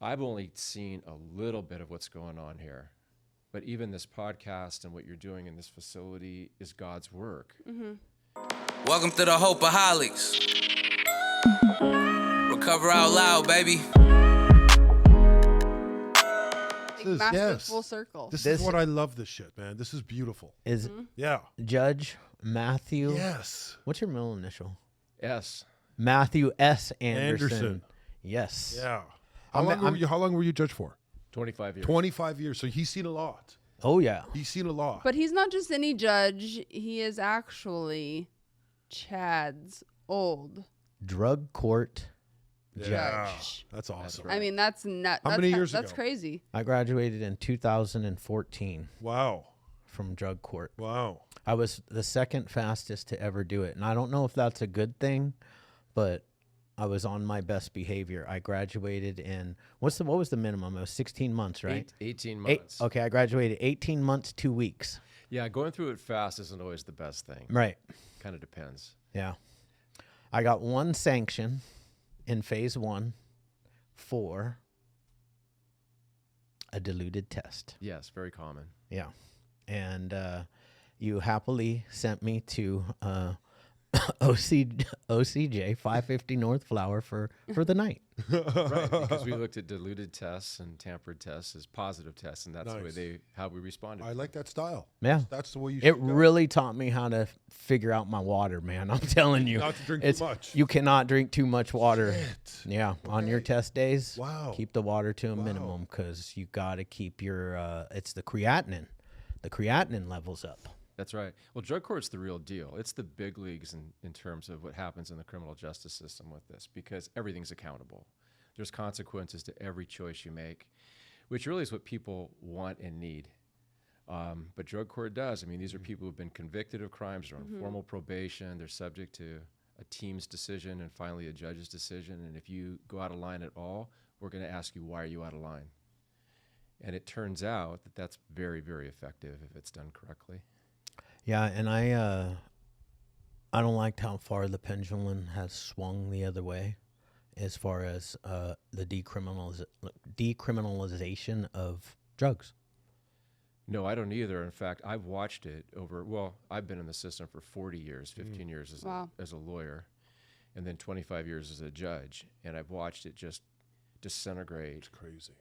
I've only seen a little bit of what's going on here. But even this podcast and what you're doing in this facility is God's work. Welcome to the Hopeaholics. Recover out loud, baby. Massive full circle. This is what I love this shit, man. This is beautiful. Is Yeah. Judge Matthew? Yes. What's your middle initial? S. Matthew S. Anderson. Anderson. Yes. Yeah. How long were you judged for? 25 years. 25 years. So he's seen a lot. Oh yeah. He's seen a lot. But he's not just any judge. He is actually Chad's old Drug court. Yeah. judge. That's awesome. I mean, that's not. How that's many years That's ago? crazy. I graduated in 2014 Wow. from drug court. Wow. I was the second fastest to ever do it. And I don't know if that's a good thing, but I was on my best behavior. I graduated in, what was the minimum? It was 16 months, right? 18 months. Okay, I graduated 18 months, 2 weeks. Yeah, going through it fast isn't always the best thing. Right. Kind of depends. Yeah. I got one sanction in phase 1 for a diluted test. Yes, very common. Yeah. And you happily sent me to OCJ 550 North Flower for the night. Right, because we looked at diluted tests and tampered tests as positive tests, and that's the Nice. way how we responded. I like that style. Yeah. That's the way you It should go. really taught me how to figure out my water, man. I'm telling you. Not to drink It's- too much. You cannot drink too much water. Shit. Yeah. On your test days, Wow. keep the water to a Wow. minimum because you got to keep your, it's the creatinine. The creatinine levels up. That's right. Well, drug court's the real deal. It's the big leagues in terms of what happens in the criminal justice system with this, because everything's accountable. There's consequences to every choice you make, which really is what people want and need. But drug court does. I mean, these are people who've been convicted of crimes, they're on formal probation, they're subject to a team's decision and finally a judge's decision. And if you go out of line at all, we're going to ask you, why are you out of line? And it turns out that that's very, very effective if it's done correctly. Yeah, and I don't like how far the pendulum has swung the other way as far as the decriminalization of drugs. No, I don't either. In fact, I've watched it I've been in the system for 40 years, 15 years as a lawyer, and then 25 years as a judge. And I've watched it just disintegrate. It's crazy.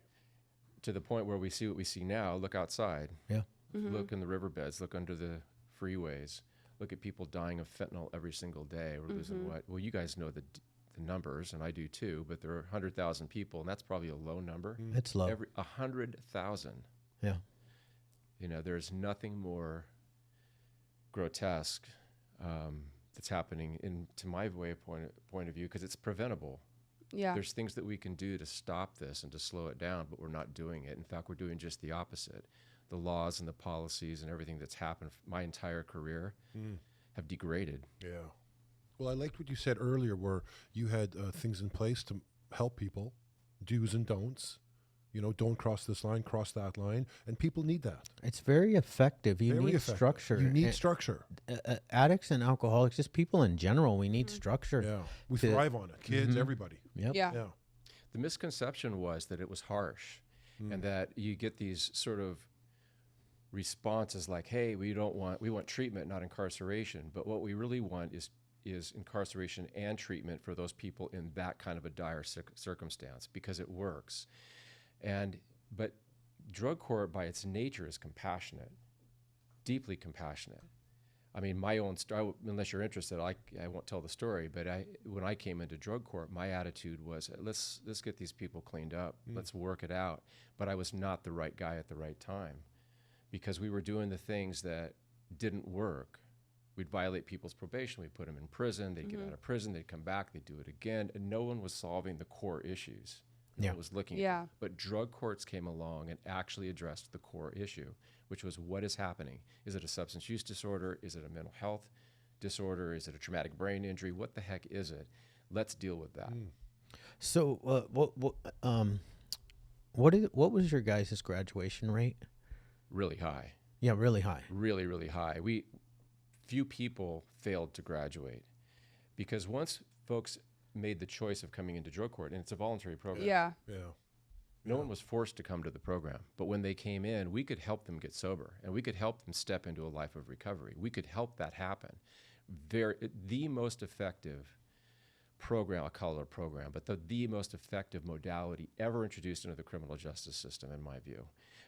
To the point where we see what we see now. Look outside. Yeah. Look in the riverbeds. Look under the freeways. Look at people dying of fentanyl every single day. We're losing what? Well, you guys know the numbers, and I do too, but there are 100,000 people, and that's probably a low number. It's low. 100,000. Yeah. You know, there's nothing more grotesque that's happening to my point of view, because it's preventable. Yeah. There's things that we can do to stop this and to slow it down, but we're not doing it. In fact, we're doing just the opposite. The laws and the policies and everything that's happened my entire career have degraded. Yeah. Well, I liked what you said earlier where you had things in place to help people, do's and don'ts. You know, don't cross this line, cross that line. And people need that. It's very effective. You Very need effective. structure. You need And, structure. addicts and alcoholics, just people in general, we need structure. Yeah. We to- thrive on it. Kids, everybody. Yep. Yeah. Yeah. The misconception was that it was harsh and that you get these sort of responses like, hey, we want treatment, not incarceration. But what we really want is incarceration and treatment for those people in that kind of a dire circumstance, because it works. But drug court by its nature is compassionate, deeply compassionate. I mean, my own story, unless you're interested, I won't tell the story, but when I came into drug court, my attitude was, let's get these people cleaned up. Let's work it out. But I was not the right guy at the right time, because we were doing the things that didn't work. We'd violate people's probation. We'd put them in prison. They'd get out of prison. They'd come back. They'd do it again. And no one was solving the core issues. No one was looking at it. But drug courts came along and actually addressed the core issue, which was, what is happening? Is it a substance use disorder? Is it a mental health disorder? Is it a traumatic brain injury? What the heck is it? Let's deal with that. So, what was your guys' graduation rate? Really high. Yeah, really high. Really, really high. Few people failed to graduate, because once folks made the choice of coming into drug court, and it's a voluntary program. Yeah. Yeah. No one was forced to come to the program, but when they came in, we could help them get sober, and we could help them step into a life of recovery. We could help that happen. The most effective program, I'll call it a program, but the most effective modality ever introduced into the criminal justice system, in my view,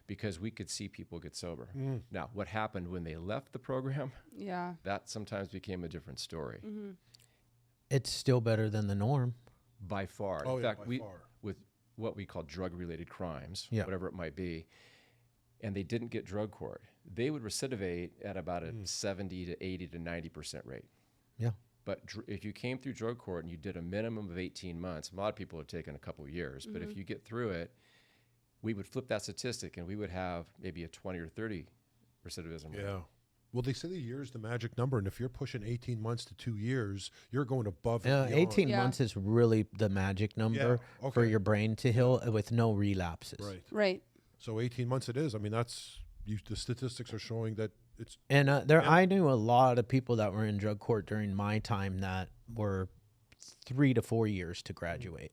because we could see people get sober. Now, what happened when they left the program, Yeah. that sometimes became a different story. It's still better than the norm. By far. Oh, In yeah, fact, by far. with what we call drug-related crimes, Yeah. whatever it might be, and they didn't get drug court, they would recidivate at about a 70 to 80 to 90% rate. Yeah. But if you came through drug court and you did a minimum of 18 months, a lot of people have taken a couple of years, but if you get through it, we would flip that statistic and we would have maybe a 20 or 30 recidivism rate. Yeah. Well, they say the year is the magic number, and if you're pushing 18 months to 2 years, you're going above and beyond. 18 Yeah. months is really the magic number Yeah, for okay. your brain to heal with no relapses. Right. Right. So 18 months it is. I mean, the statistics are showing that it's And I knew a lot of people that were in drug court during my time that were 3 to 4 years to graduate.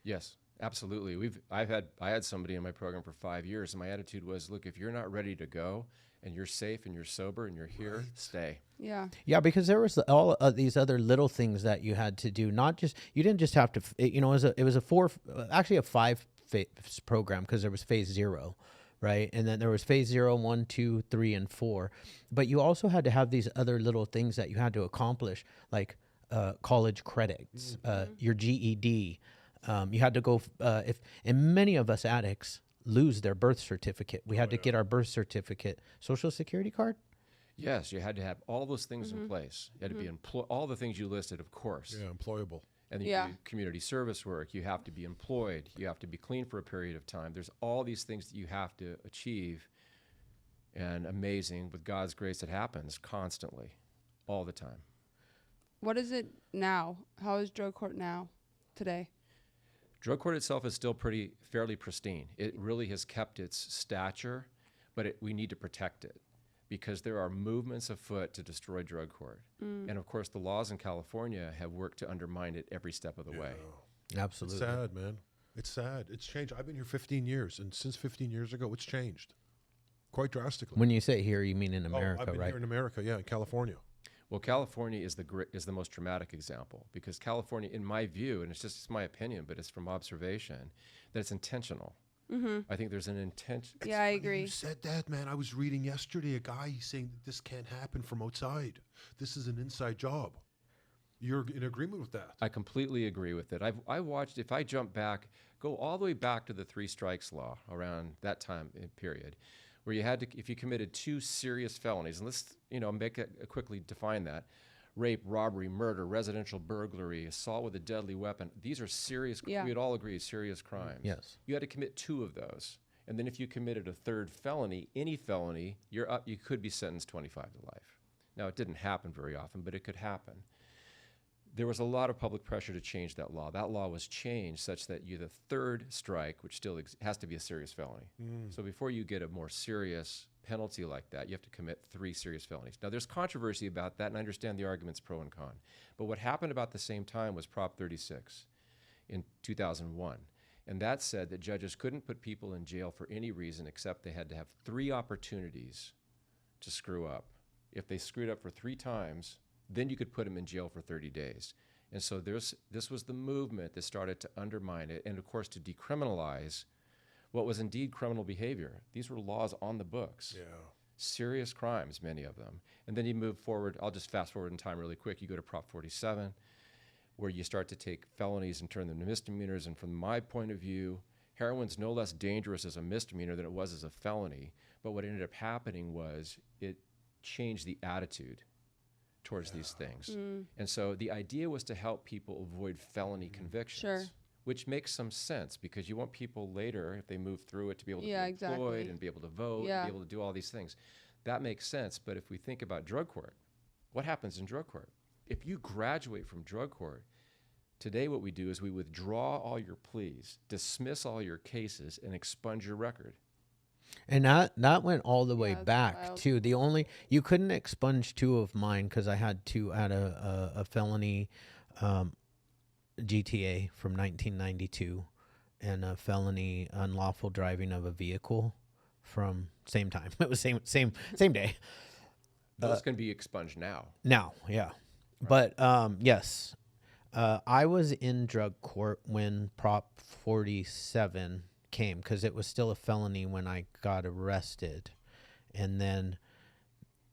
Yes, absolutely. I had somebody in my program for 5 years, and my attitude was, look, if you're not ready to go and you're safe and you're sober and you're here, stay. Yeah. Yeah, because there was all these other little things that you had to do. Not just you didn't just have to. It was a 5 phase program because there was phase 0, right, and then there was phase 0, 1, 2, 3, and 4. But you also had to have these other little things that you had to accomplish, like college credits, your GED. You had to go and many of us addicts lose their birth certificate. We had to get our birth certificate, social security card. Yes, you had to have all those things in place. You had to be all the things you listed, of course. employable. And then Yeah. you do community service work. You have to be employed. You have to be clean for a period of time. There's all these things that you have to achieve. And amazing, with God's grace, it happens constantly, all the time. What is it now? How is drug court now, today? Drug court itself is still fairly pristine. It really has kept its stature, but we need to protect it because there are movements afoot to destroy drug court. And of course, the laws in California have worked to undermine it every step of the way. Absolutely. It's sad, man. It's sad. It's changed. I've been here 15 years, and since 15 years ago, it's changed quite drastically. When you say here, you mean in America, I've been right? here in America, yeah, in California. Well, California is the most dramatic example because California, in my view, and it's my opinion, but it's from observation, that it's intentional. I think there's an intention. Yeah, I agree. You said that, man. I was reading yesterday a guy saying that this can't happen from outside. This is an inside job. You're in agreement with that? I completely agree with it. I watched, if I jump back, go all the way back to the 3 strikes law around that time period, where you had to, if you committed 2 serious felonies, and let's quickly define that: rape, robbery, murder, residential burglary, assault with a deadly weapon. These are serious. Yeah. We'd all agree, serious crimes. Yes. You had to commit 2 of those, and then if you committed a 3rd felony, any felony, you're up. You could be sentenced 25 to life. Now, it didn't happen very often, but it could happen. There was a lot of public pressure to change that law. That law was changed such that the 3rd strike, which still has to be a serious felony. So before you get a more serious penalty like that, you have to commit 3 serious felonies. Now, there's controversy about that, and I understand the arguments pro and con. But what happened about the same time was Prop 36 in 2001. And that said that judges couldn't put people in jail for any reason except they had to have 3 opportunities to screw up. If they screwed up for 3 times, then you could put them in jail for 30 days. And so this was the movement that started to undermine it and, of course, to decriminalize what was indeed criminal behavior. These were laws on the books. Yeah. Serious crimes, many of them. And then you move forward. I'll just fast forward in time really quick. You go to Prop 47, where you start to take felonies and turn them to misdemeanors. And from my point of view, heroin's no less dangerous as a misdemeanor than it was as a felony. But what ended up happening was it changed the attitude towards these things. And so the idea was to help people avoid felony convictions. Sure. Which makes some sense because you want people later, if they move through it, to be able to be employed exactly. and be able to vote Yeah. and be able to do all these things. That makes sense. But if we think about drug court, what happens in drug court? If you graduate from drug court, today what we do is we withdraw all your pleas, dismiss all your cases, and expunge your record. And that went all the way Yeah, that's back wild. to the only you couldn't expunge 2 of mine because I had a felony GTA from 1992, and a felony unlawful driving of a vehicle from same time. It was same day. Those can be expunged now. Now, yeah. But yes, I was in drug court when Prop 47 came because it was still a felony when I got arrested, and then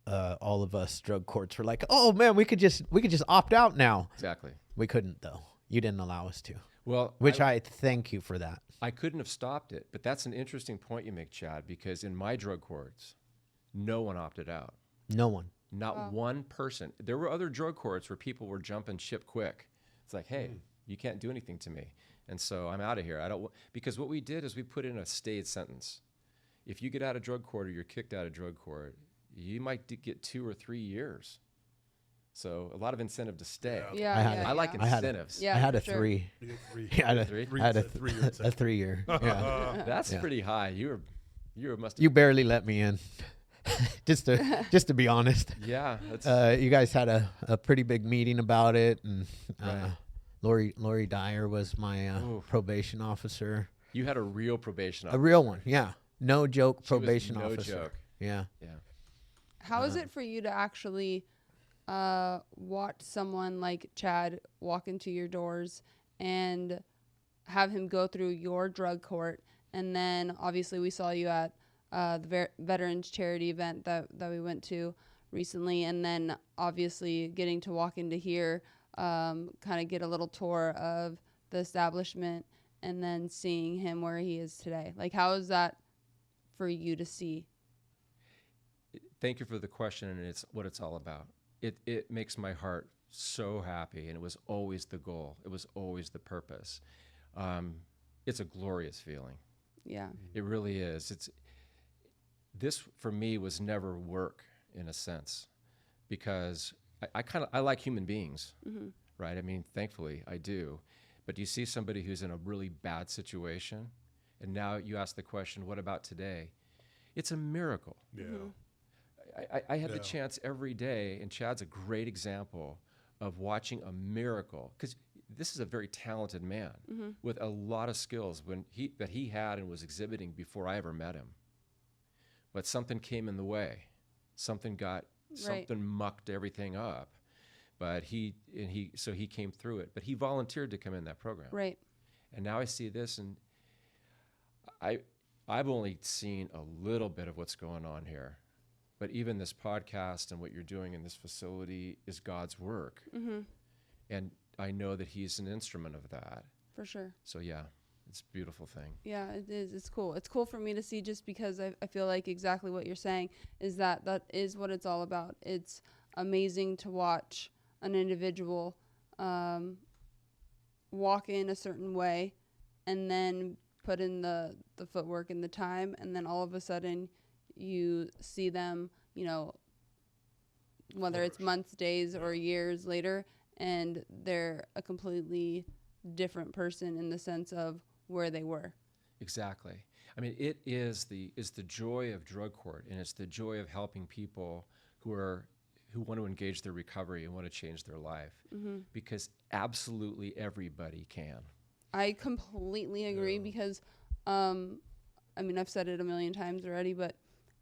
all of us drug courts were like, "Oh man, we could just opt out now." Exactly. We couldn't though. You didn't allow us to, Well, which I thank you for that. I couldn't have stopped it, but that's an interesting point you make, Chad, because in my drug courts, no one opted out. No one. Not one person. There were other drug courts where people were jumping ship quick. It's like, hey, you can't do anything to me. And so I'm out of here. Because what we did is we put in a stayed sentence. If you get out of drug court or you're kicked out of drug court, you might get 2 or 3 years. So a lot of incentive to stay. Yeah. I like yeah. incentives. Yeah, I had for a sure. 3. You get 3. Yeah, I had a Three? I had a 3 year a incentive. 3 year. Yeah. That's Yeah. pretty high. You must have. You barely let me in. just to be honest. Yeah. That's, You guys had a pretty big meeting about it, and Right. Lori Dyer was my Oof. probation officer. you had a real probation A officer. real one, yeah. No joke She was probation no officer. joke. Yeah. Yeah. How is it for you to actually watch someone like Chad walk into your doors and have him go through your drug court? And then obviously we saw you at the Veterans Charity event that we went to recently. And then obviously getting to walk into here, kind of get a little tour of the establishment and then seeing him where he is today. Like, how is that for you to see? Thank you for the question, and it's what it's all about. It makes my heart so happy, and it was always the goal. It was always the purpose. It's a glorious feeling. Yeah. It really is. This for me was never work in a sense, because I like human beings, right? I mean, thankfully I do. But you see somebody who's in a really bad situation, and now you ask the question, what about today? It's a miracle. Yeah. I have the Yeah. chance every day, and Chad's a great example of watching a miracle, because this is a very talented man with a lot of skills that he had and was exhibiting before I ever met him. But something came in the way. Something mucked everything up. But he came through it. But he volunteered to come in that program. Right. And now I see this, and I've only seen a little bit of what's going on here. But even this podcast and what you're doing in this facility is God's work. And I know that he's an instrument of that. For sure. So yeah, it's a beautiful thing. Yeah, it is. It's cool. It's cool for me to see, just because I feel like exactly what you're saying is that is what it's all about. It's amazing to watch an individual walk in a certain way and then put in the footwork and the time, and then all of a sudden you see them, whether it's months, days, or years later, and they're a completely different person in the sense of where they were. Exactly. I mean, it is the joy of drug court, and it's the joy of helping people who want to engage their recovery and want to change their life, because absolutely everybody can. I completely agree because, I've said it a million times already, but,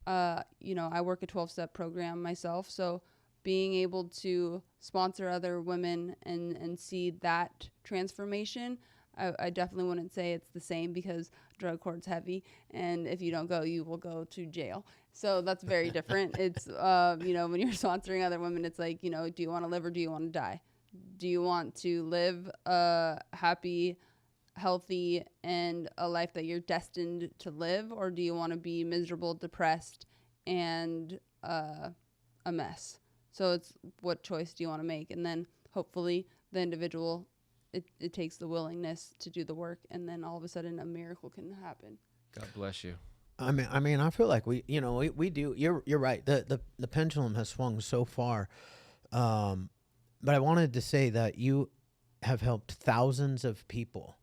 I work a 12-step program myself. So being able to sponsor other women and see that transformation, I definitely wouldn't say it's the same, because drug court's heavy, and if you don't go, you will go to jail. So that's very different. It's, when you're sponsoring other women, it's like, do you want to live or do you want to die? Do you want to live a happy, healthy, and a life that you're destined to live, or do you want to be miserable, depressed, and a mess? So it's, what choice do you want to make? And then hopefully the individual, it takes the willingness to do the work, and then all of a sudden a miracle can happen. God bless you. I mean, I feel like we do. You're right. The pendulum has swung so far. But I wanted to say that you have helped thousands of people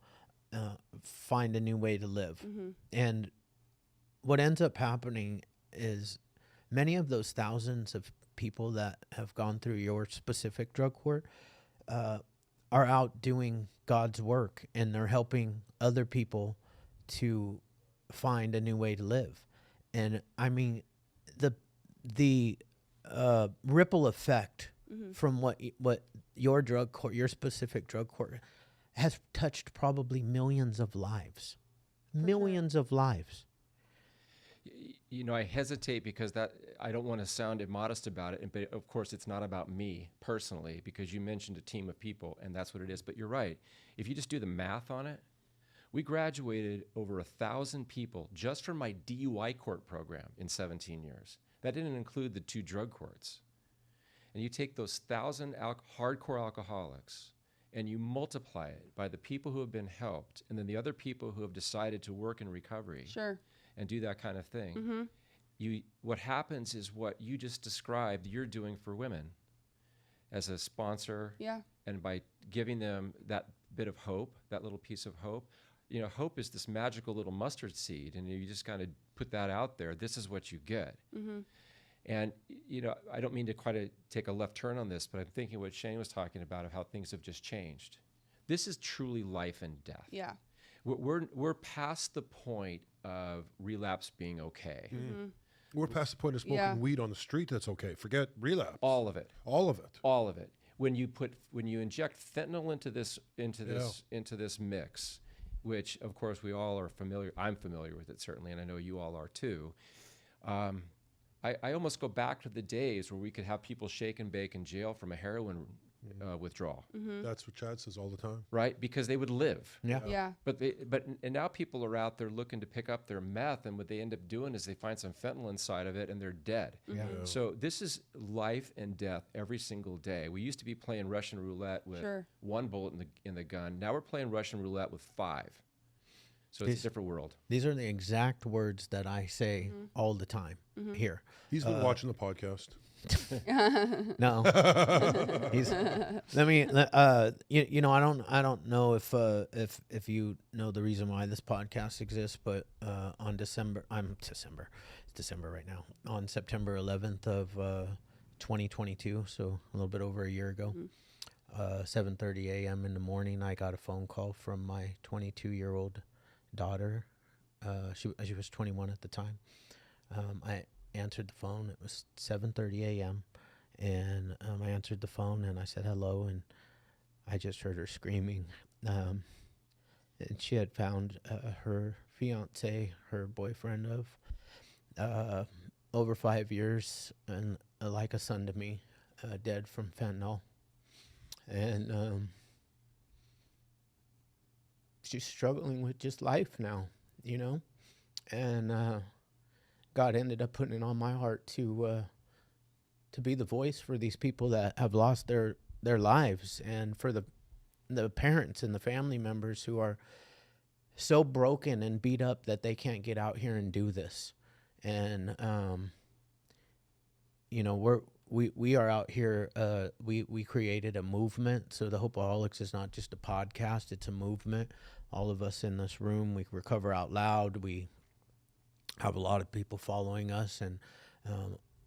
find a new way to live. And what ends up happening is many of those thousands of people that have gone through your specific drug court are out doing God's work, and they're helping other people to find a new way to live. And I mean, the ripple effect from what your drug court, your specific drug court, has touched probably millions of lives. Millions of lives. You know, I hesitate because that I don't want to sound immodest about it, but of course it's not about me personally, because you mentioned a team of people, and that's what it is. But you're right. If you just do the math on it, we graduated over 1,000 people just from my DUI court program in 17 years. That didn't include the 2 drug courts. And you take those 1,000 hardcore alcoholics and you multiply it by the people who have been helped, and then the other people who have decided to work in recovery. Sure. And do that kind of thing. What happens is what you just described you're doing for women as a sponsor. Yeah. And by giving them that bit of hope, that little piece of hope, you know, hope is this magical little mustard seed, and you just kind of put that out there. This is what you get. And, you know, I don't mean to quite take a left turn on this, but I'm thinking what Shane was talking about of how things have just changed. This is truly life and death. Yeah. We're past the point of relapse being okay. We're past the point of smoking weed on the street. That's okay. Forget relapse. All of it. All of it. All of it. When you inject fentanyl into this mix, which of course we all are familiar. I'm familiar with it certainly, and I know you all are too. I almost go back to the days where we could have people shake and bake in jail from a heroin withdrawal. That's what Chad says all the time. Right? Because they would live. Yeah. And now people are out there looking to pick up their meth, and what they end up doing is they find some fentanyl inside of it, and they're dead. So this is life and death every single day. We used to be playing Russian roulette with 1 bullet in the gun. Now we're playing Russian roulette with 5. So it's a different world. These are the exact words that I say all the time here. He's been watching the podcast. No, you know, I don't know if you know the reason why this podcast exists, but it's December right now. On September 11th of 2022, so a little bit over a year ago, 7:30 a.m. in the morning, I got a phone call from my 22-year-old daughter. She was 21 at the time. I answered the phone. It was 7:30 a.m. and I answered the phone and I said hello, and I just heard her screaming. And she had found her fiance, her boyfriend of over 5 years, and like a son to me, dead from fentanyl. And she's struggling with just life now, you know, and God ended up putting it on my heart to be the voice for these people that have lost their lives, and for the parents and the family members who are so broken and beat up that they can't get out here and do this. And you know, we are out here. We created a movement. So the Hopeaholics is not just a podcast; it's a movement. All of us in this room, we recover out loud. We have a lot of people following us, and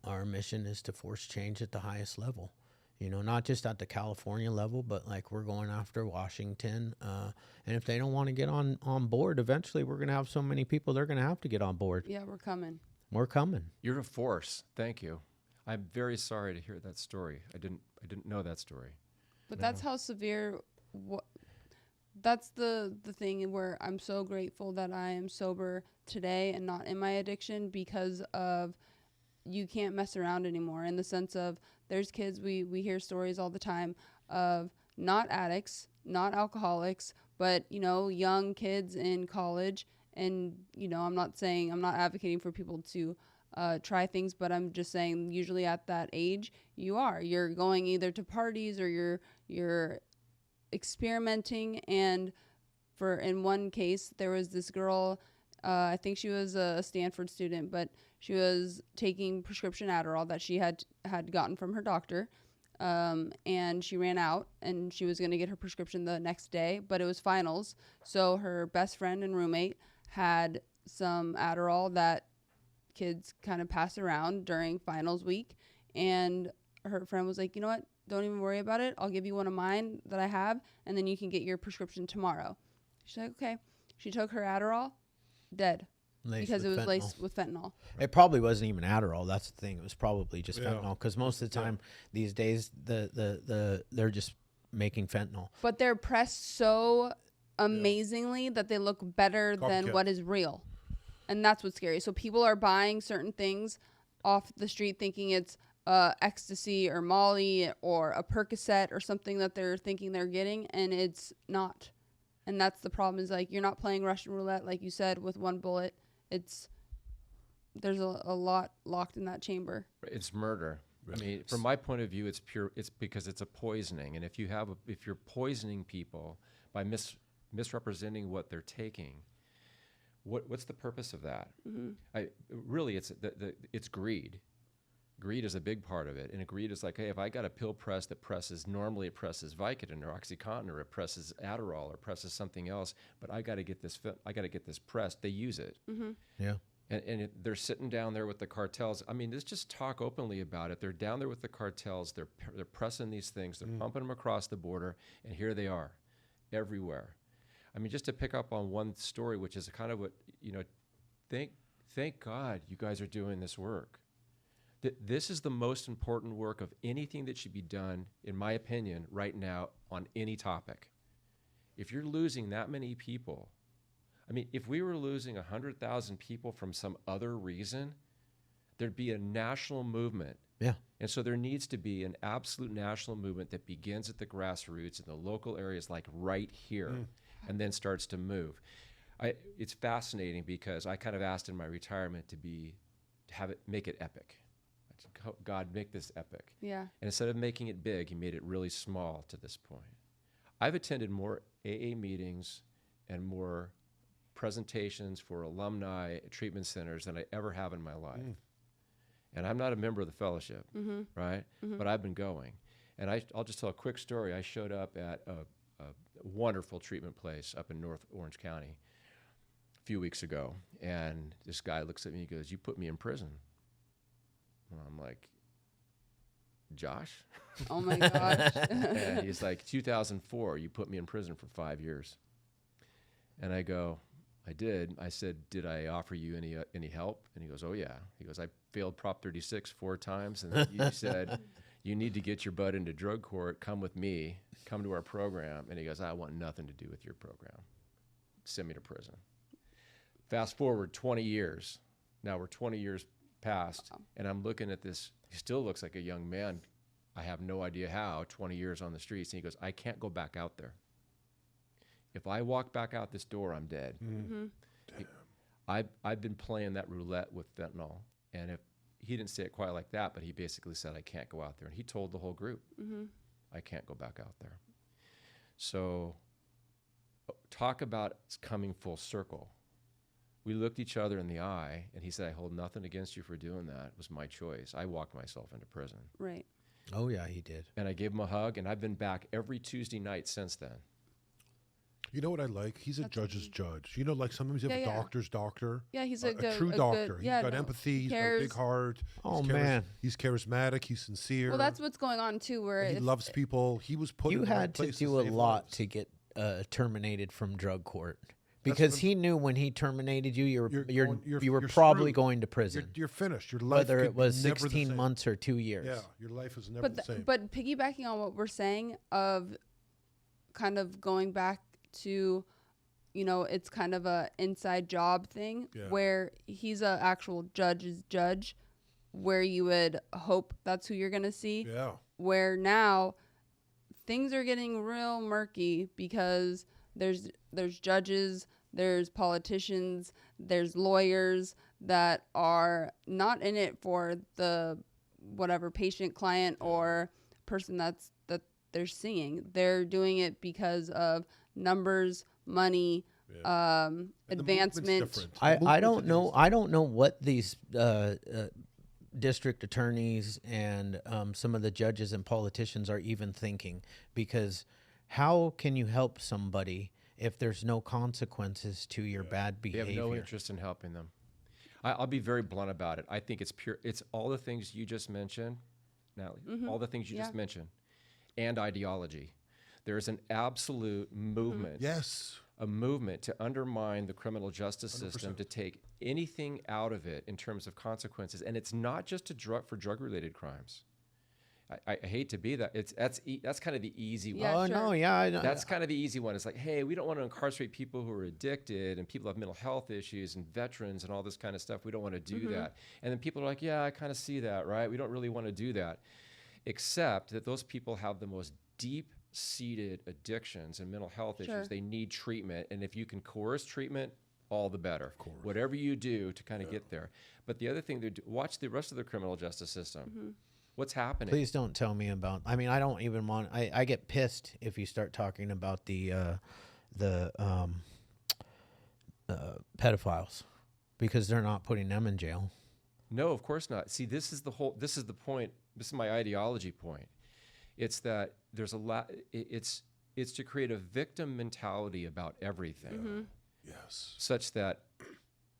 our mission is to force change at the highest level. You know, not just at the California level, but like we're going after Washington. And if they don't want to get on board, eventually we're going to have so many people, they're going to have to get on board. Yeah, we're coming. We're coming. You're a force. Thank you. I'm very sorry to hear that story. I didn't know that story. But that's how severe. That's the thing where I'm so grateful that I am sober today and not in my addiction, because of you can't mess around anymore, in the sense of there's kids, we hear stories all the time of not addicts, not alcoholics, but, you know, young kids in college. And, you know, I'm not advocating for people to try things, but I'm just saying usually at that age you're going either to parties or you're experimenting. And in one case, there was this girl, I think she was a Stanford student, but she was taking prescription Adderall that she had gotten from her doctor. And she ran out, and she was going to get her prescription the next day, but it was finals. So her best friend and roommate had some Adderall that kids kind of pass around during finals week. And her friend was like, you know what? don't even worry about it. I'll give you one of mine that I have, and then you can get your prescription tomorrow. She's like, okay. She took her Adderall, dead. Because it was laced with fentanyl. It probably wasn't even Adderall. That's the thing. It was probably just fentanyl. Because most of the time these days, they're just making fentanyl. But they're pressed so amazingly that they look better than what is real. And that's what's scary. So people are buying certain things off the street thinking it's ecstasy or Molly or a Percocet or something that they're thinking they're getting, and it's not. And that's the problem, is like, you're not playing Russian roulette, like you said, with one bullet. There's a lot locked in that chamber. It's murder. I mean, from my point of view, it's because it's a poisoning. And if you're poisoning people by misrepresenting what they're taking, what's the purpose of that? Really, it's greed. Greed is a big part of it. And greed is like, hey, if I got a pill press that normally it presses Vicodin or OxyContin, or it presses Adderall, or presses something else, but I got to get this pressed. They use it. Yeah. And they're sitting down there with the cartels. I mean, let's just talk openly about it. They're down there with the cartels. They're pressing these things. They're pumping them across the border, and here they are, everywhere. I mean, just to pick up on one story, which is kind of what, thank God you guys are doing this work. This is the most important work of anything that should be done, in my opinion, right now on any topic. If you're losing that many people, I mean, if we were losing 100,000 people from some other reason, there'd be a national movement. Yeah. And so there needs to be an absolute national movement that begins at the grassroots in the local areas, like right here, and then starts to move. It's fascinating because I kind of asked in my retirement to make it epic. God, make this epic. Yeah. And instead of making it big, he made it really small to this point. I've attended more AA meetings and more presentations for alumni treatment centers than I ever have in my life. And I'm not a member of the fellowship, right? But I've been going. And I'll just tell a quick story. I showed up at a wonderful treatment place up in North Orange County a few weeks ago. And this guy looks at me and goes, "You put me in prison." And I'm like, "Josh?" Oh my gosh. And he's like, 2004, you put me in prison for 5 years. And I go, "I did." I said, "Did I offer you any help?" And he goes, "Oh yeah." He goes, "I failed Prop 36 4 times. And you said, you need to get your butt into drug court. Come with me. Come to our program." And he goes, "I want nothing to do with your program. Send me to prison." Fast forward 20 years. Now we're 20 years past, and I'm looking at this. He still looks like a young man. I have no idea how, 20 years on the streets. And he goes, "I can't go back out there. If I walk back out this door, I'm dead." I've been playing that roulette with fentanyl. And if he didn't say it quite like that, but he basically said, "I can't go out there." And he told the whole group, "I can't go back out there." So talk about coming full circle. We looked each other in the eye, and he said, "I hold nothing against you for doing that. It was my choice. I walked myself into prison." Right. Oh, yeah, he did. And I gave him a hug, and I've been back every Tuesday night since then. You know what I like? He's a judge's judge. You know, like sometimes you have a doctor's doctor. Yeah, he's a true doctor. He's got empathy. He's got a big heart. Oh, man. He's charismatic. He's sincere. Well, that's what's going on too, where he loves people. He was put You in the right had to place do a save lot lives. to get terminated from drug court. Because he knew when he terminated you, you were probably screwed. going to prison. You're finished. Your life Whether could it was be never the 16 same. months or 2 years. Yeah, your life is never the same. But piggybacking on what we're saying of kind of going back to, it's kind of a inside job thing where he's a actual judge's judge, where you would hope that's who you're going to see. Yeah. Where now things are getting real murky because there's judges, there's politicians, there's lawyers that are not in it for the whatever patient, client, or person that they're seeing. They're doing it because of numbers, money, advancement. I don't know what these district attorneys and some of the judges and politicians are even thinking, because how can you help somebody if there's no consequences to your bad behavior? They have no interest in helping them. I'll be very blunt about it. I think it's all the things you just mentioned, Natalie, all the things you just mentioned. and ideology. There's an absolute movement. Yes. A movement to undermine the criminal justice system, 100%. to take anything out of it in terms of consequences. And it's not just for drug-related crimes. I hate to be that. That's kind of the easy one. Yeah, Oh sure. no, yeah, I know. That's kind of the easy one. It's like, hey, we don't want to incarcerate people who are addicted and people who have mental health issues and veterans and all this kind of stuff. We don't want to do that. And then people are like, yeah, I kind of see that, right? We don't really want to do that. Except that those people have the most deep-seated addictions and mental health Sure. issues. They need treatment. And if you can coerce treatment, all the better. Whatever you do to kind of get there. But the other thing, watch the rest of the criminal justice system. What's happening? Please don't tell me about. I mean, I don't even want. I get pissed if you start talking about the pedophiles, because they're not putting them in jail. No, of course not. See, this is the point. This is my ideology point. It's that there's a lot. It's to create a victim mentality about everything, Yes. such that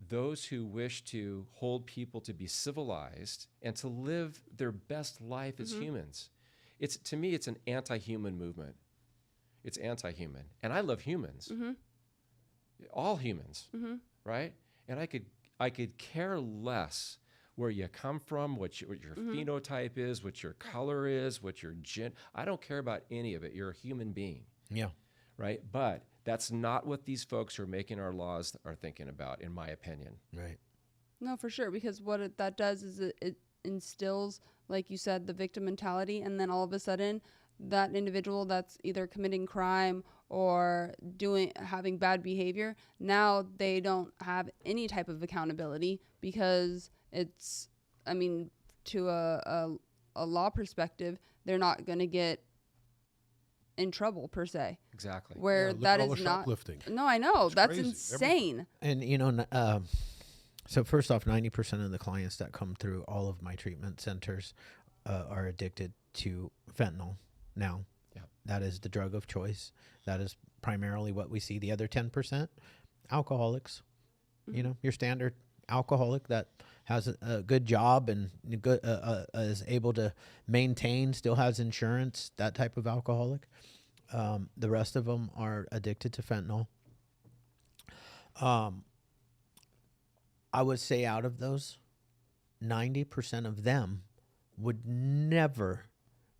those who wish to hold people to be civilized and to live their best life as humans, to me, it's an anti-human movement. It's anti-human, and I love humans, all humans, right? And I could care less where you come from, what your phenotype is, what your color is, what your I don't care about any of it. You're a human being, Yeah. right? But that's not what these folks who are making our laws are thinking about, in my opinion. Right. No, for sure, because that does is it instills, like you said, the victim mentality, and then all of a sudden that individual that's either committing crime or having bad behavior, now they don't have any type of accountability, because it's, I mean, to a law perspective, they're not going to get in trouble per se. Exactly. Where Look that at all is the not. shoplifting. No, I know, that's crazy. insane. And so first off, 90% of the clients that come through all of my treatment centers are addicted to fentanyl now. Yeah. That is the drug of choice. That is primarily what we see. The other 10%, alcoholics. You know, your standard alcoholic that has a good job and good is able to maintain, still has insurance, that type of alcoholic. The rest of them are addicted to fentanyl. I would say out of those, 90% of them would never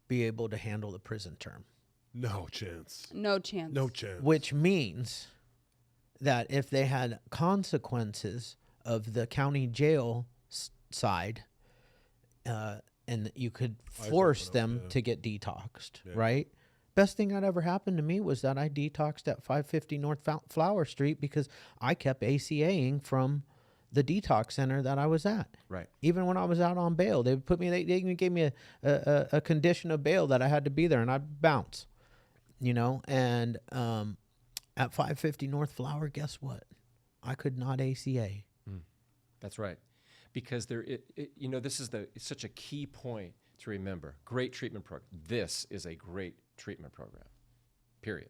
be able to handle the prison term. No chance. No chance. No chance. Which means that if they had consequences of the county jail side, and you could force them to get detoxed, right? Best thing that ever happened to me was that I detoxed at 550 North Flower Street because I kept ACAing from the detox center that I was at. Right. Even when I was out on bail, they put me. They even gave me a condition of bail that I had to be there, and I'd bounce. You know, and at 550 North Flower, guess what? I could not ACA. That's right. Because this is it's such a key point to remember. Great treatment program. This is a great treatment program, period.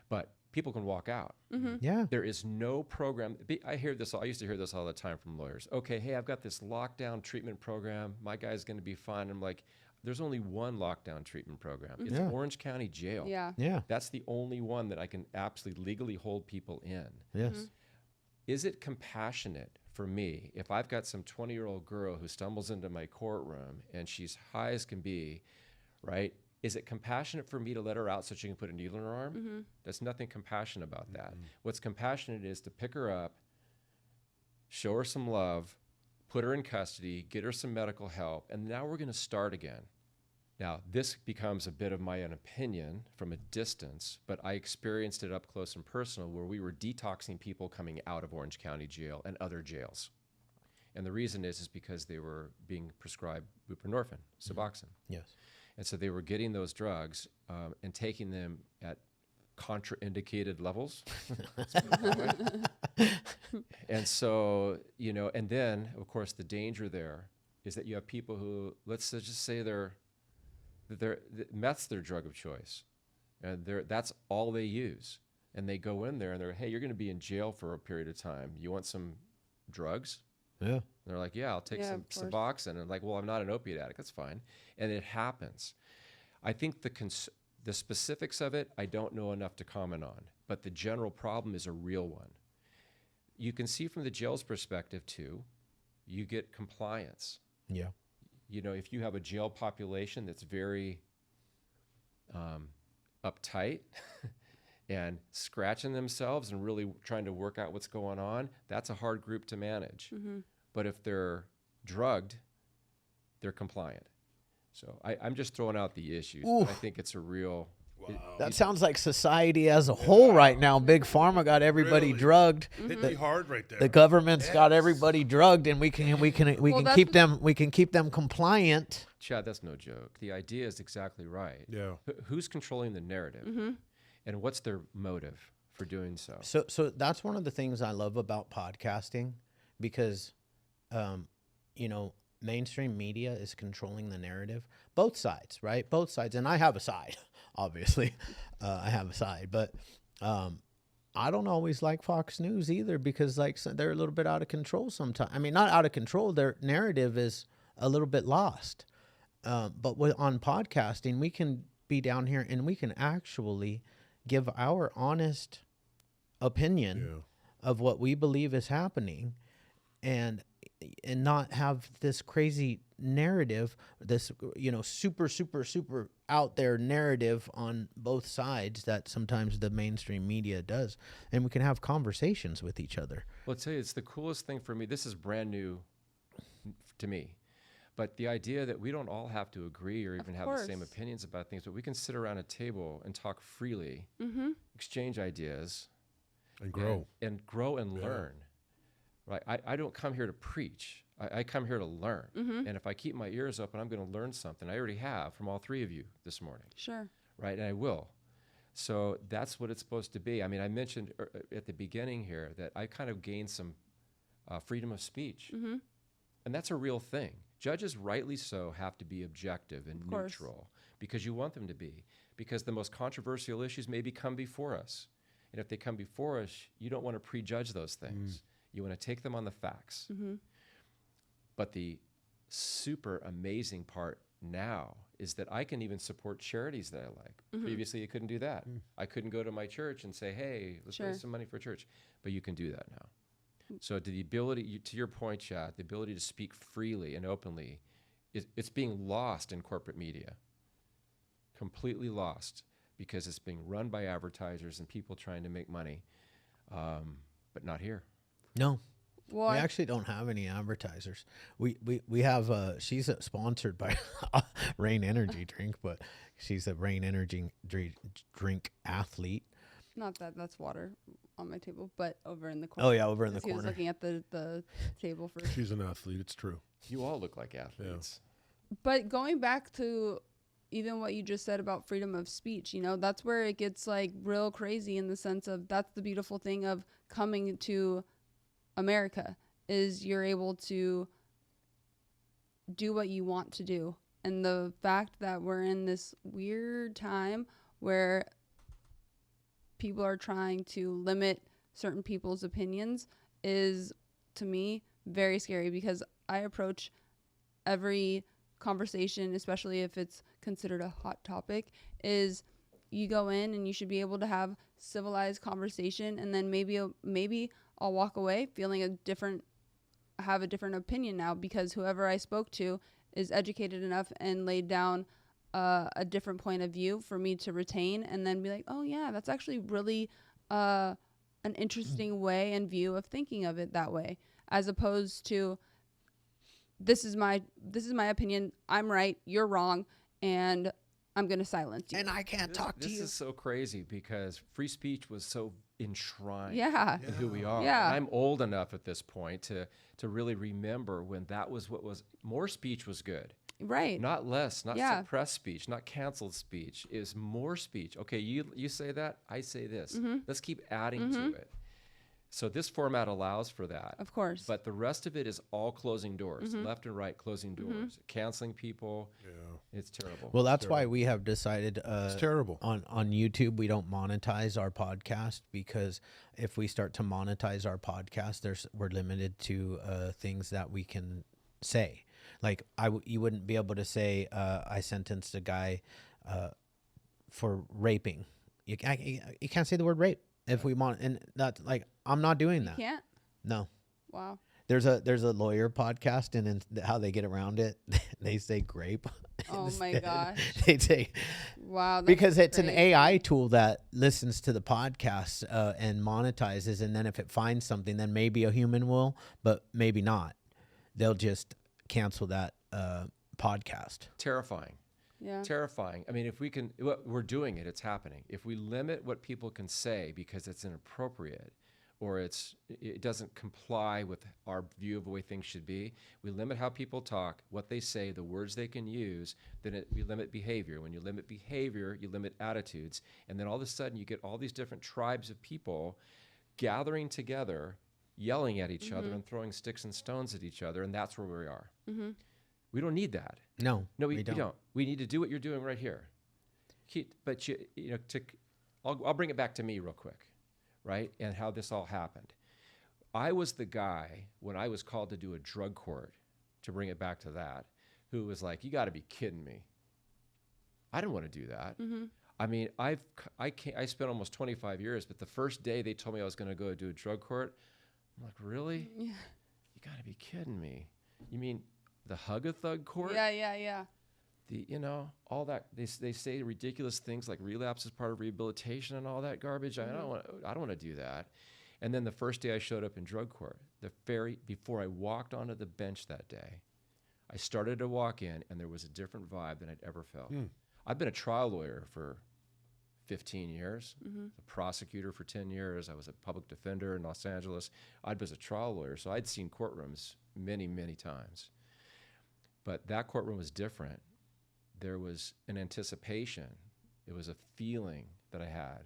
But people can walk out. Yeah. There is no program. I hear this. I used to hear this all the time from lawyers. Okay, hey, I've got this lockdown treatment program. My guy's going to be fine. I'm like, there's only one lockdown treatment program. It's Orange County Jail. Yeah. Yeah. That's the only one that I can absolutely legally hold people in. Yes. Is it compassionate for me if I've got some 20-year-old girl who stumbles into my courtroom and she's high as can be, right? Is it compassionate for me to let her out so she can put a needle in her arm? There's nothing compassionate about that. What's compassionate is to pick her up, show her some love, put her in custody, get her some medical help, and now we're going to start again. Now, this becomes a bit of my own opinion from a distance, but I experienced it up close and personal where we were detoxing people coming out of Orange County Jail and other jails. And the reason is because they were being prescribed buprenorphine, Suboxone. Yes. And so they were getting those drugs and taking them at contraindicated levels. And so, and then, of course, the danger there is that you have people who, let's just say meth's their drug of choice. And that's all they use. And they go in there and they're, hey, you're going to be in jail for a period of time. You want some drugs? Yeah. And they're like, yeah, I'll take Yeah, some of course. Suboxone. And like, well, I'm not an opiate addict. That's fine. And it happens. I think the specifics of it, I don't know enough to comment on, but the general problem is a real one. You can see from the jail's perspective too, you get compliance. Yeah. You know, if you have a jail population that's very uptight and scratching themselves and really trying to work out what's going on, that's a hard group to manage. But if they're drugged, they're compliant. So I'm just throwing out the issues. I think it's a real... That sounds like society as a whole right now. Big Pharma got everybody Really? drugged. Hit me hard right there. The government's got everybody drugged, and we can that's keep them compliant. Chad, that's no joke. The idea is exactly right. Yeah. Who's controlling the narrative? And what's their motive for doing so? So that's one of the things I love about podcasting, because, you know, mainstream media is controlling the narrative. Both sides, right? Both sides, and I have a side. Obviously, I have a side, but I don't always like Fox News either, because like they're a little bit out of control sometimes. I mean, not out of control. Their narrative is a little bit lost. But on podcasting, we can be down here and we can actually give our honest opinion of what we believe is happening, and not have this crazy narrative, this, you know, super out there narrative on both sides that sometimes the mainstream media does. And we can have conversations with each other. Well, I'll tell you, it's the coolest thing for me. This is brand new to me. But the idea that we don't all have to agree or even have the same opinions about things, but we can sit around a table and talk freely, exchange ideas, And grow. and grow and learn. Right? I don't come here to preach. I come here to learn. And if I keep my ears open, I'm going to learn something. I already have from all three of you this morning. Sure. Right? And I will. So that's what it's supposed to be. I mean, I mentioned at the beginning here that I kind of gained some freedom of speech. And that's a real thing. Judges, rightly so, have to be objective and neutral, because you want them to be. Because the most controversial issues maybe come before us. And if they come before us, you don't want to prejudge those things. You want to take them on the facts. But the super amazing part now is that I can even support charities that I like. Previously, you couldn't do that. I couldn't go to my church and say, hey, let's raise some money for church. But you can do that now. So the ability, to your point, Chad, the ability to speak freely and openly, it's being lost in corporate media. Completely lost, because it's being run by advertisers and people trying to make money, but not here. No. Well, We actually don't have any advertisers. We have she's sponsored by Rain Energy Drink, but she's a Rain Energy drink athlete. not that that's water on my table, but over in the corner. Oh yeah, over in the He was corner. looking at the table for. She's an athlete. It's true. You all look like athletes. But going back to even what you just said about freedom of speech, you know, that's where it gets like real crazy, in the sense of that's the beautiful thing of coming to America, is you're able to do what you want to do. And the fact that we're in this weird time where people are trying to limit certain people's opinions is, to me, very scary, because I approach every conversation, especially if it's considered a hot topic, is you go in and you should be able to have civilized conversation, and then maybe I'll walk away feeling have a different opinion now, because whoever I spoke to is educated enough and laid down a different point of view for me to retain, and then be like, oh yeah, that's actually really an interesting way and view of thinking of it that way, as opposed to this is my opinion, I'm right, you're wrong, and I'm going to silence you. And I can't talk to This you. is so crazy, because free speech was so enshrined Yeah. in who we are. Yeah. And I'm old enough at this point to really remember when that was what was, more speech was good. Right. Not less, not Yeah. suppressed speech, not canceled speech. Is more speech. Okay, you say that, I say this. Let's keep adding to it. So this format allows for that. Of course. But the rest of it is all closing doors, left and right closing doors, canceling people. Yeah. It's terrible. Well, that's why we have decided It's terrible. on YouTube we don't monetize our podcast, because if we start to monetize our podcast, we're limited to things that we can say. Like you wouldn't be able to say I sentenced a guy for raping. You can't say the word rape if we want, and that's like I'm not doing that. Can't. No. Wow. There's a lawyer podcast, and then how they get around it, they say grape. Oh my instead. gosh. They say Wow. That's because it's an crazy. AI tool that listens to the podcast and monetizes, and then if it finds something, then maybe a human will, but maybe not. They'll just cancel that podcast. Terrifying. Yeah. Terrifying. I mean, if we can, we're doing it, it's happening. If we limit what people can say because it's inappropriate or it doesn't comply with our view of the way things should be, we limit how people talk, what they say, the words they can use, then we limit behavior. When you limit behavior, you limit attitudes. And then all of a sudden you get all these different tribes of people gathering together, yelling at each other and throwing sticks and stones at each other. And that's where we are. We don't need that. No, We don't. We need to do what you're doing right here. But I'll bring it back to me real quick, right? And how this all happened. I was the guy when I was called to do a drug court, to bring it back to that, who was like, "You got to be kidding me." I didn't want to do that. I mean, I spent almost 25 years, but the first day they told me I was going to go do a drug court, I'm like, "Really? Yeah. You got to be kidding me. You mean the Hug-a-Thug court?" Yeah. All that they say ridiculous things like relapse is part of rehabilitation and all that garbage. I don't want to do that. And then the first day I showed up in drug court, before I walked onto the bench that day, I started to walk in and there was a different vibe than I'd ever felt. I've been a trial lawyer for 15 years, a prosecutor for 10 years. I was a public defender in Los Angeles. I was a trial lawyer, so I'd seen courtrooms many, many times. But that courtroom was different. There was an anticipation. It was a feeling that I had.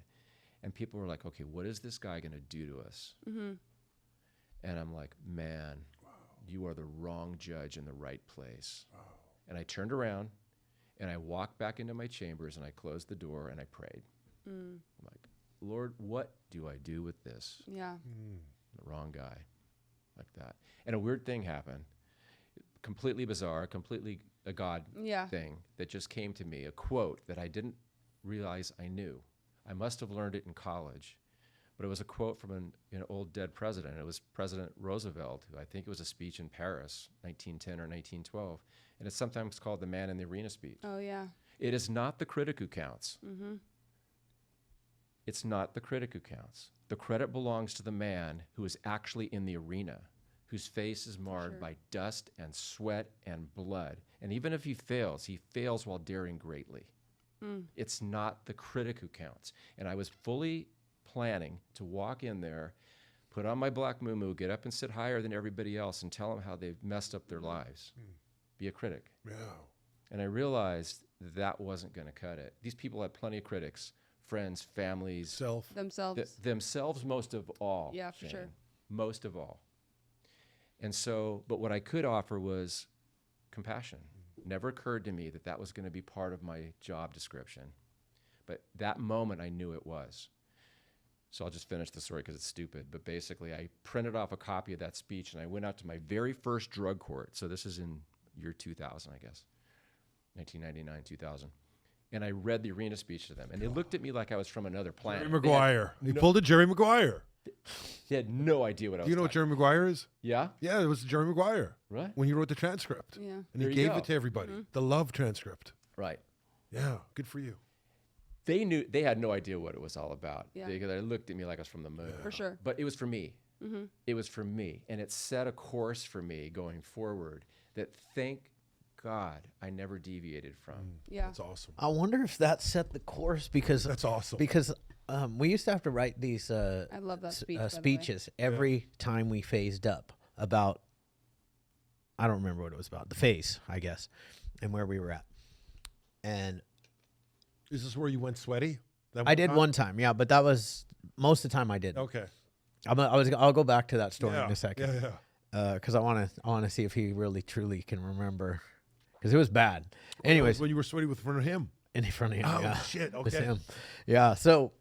And people were like, "Okay, what is this guy going to do to us?" And I'm like, "Man, you are the wrong judge in the right place." And I turned around and I walked back into my chambers and I closed the door and I prayed. I'm like, "Lord, what do I do with this?" Yeah. The wrong guy, like that. And a weird thing happened. Completely bizarre, completely a God thing that just came to me, a quote that I didn't realize I knew. I must have learned it in college, but it was a quote from an old dead president. It was President Roosevelt, who I think it was a speech in Paris, 1910 or 1912, and it's sometimes called the man in the arena speech. Oh yeah. It is not the critic who counts. It's not the critic who counts. The credit belongs to the man who is actually in the arena, whose face is marred by dust and sweat and blood. And even if he fails while daring greatly. It's not the critic who counts. And I was fully planning to walk in there, put on my black muumuu, get up and sit higher than everybody else and tell them how they've messed up their lives. Be a critic. Yeah. And I realized that wasn't going to cut it. These people had plenty of critics, friends, families. Themselves. Themselves most of all. Yeah, for sure. Most of all. And so, but what I could offer was compassion. Never occurred to me that that was going to be part of my job description. But that moment I knew it was. So I'll just finish the story because it's stupid. But basically, I printed off a copy of that speech and I went out to my very first drug court. So this is in year 2000, I guess, 1999, 2000. And I read the arena speech to them. And they looked at me like I was from another planet. Jerry Maguire. He pulled a Jerry Maguire. They had no idea what I was Do you know what Jerry Maguire is? Yeah? Yeah, it was Jerry Maguire. Right. When he wrote the transcript. Yeah. And There he you gave go. it to everybody. The love transcript. Right. Yeah, good for you. They had no idea what it was all about. Yeah. They looked at me like I was from the moon. For sure. But it was for me. It was for me. And it set a course for me going forward that, thank God, I never deviated from. Yeah. That's awesome. I wonder if that set the course because That's awesome. Because we used to have to write these I love that speech. by the way. speeches every time we phased up about. I don't remember what it was about. The phase, I guess, and where we were at. And Is this where you went sweaty? I did one time, yeah, but that was most of the time I did. Okay. I'll go back to that story in a second. Yeah. Because I want to see if he really truly can remember, because it was bad. Anyways, When you were sweaty with front of him. in front of him. Oh, yeah. shit. It was Okay. him. Yeah. So,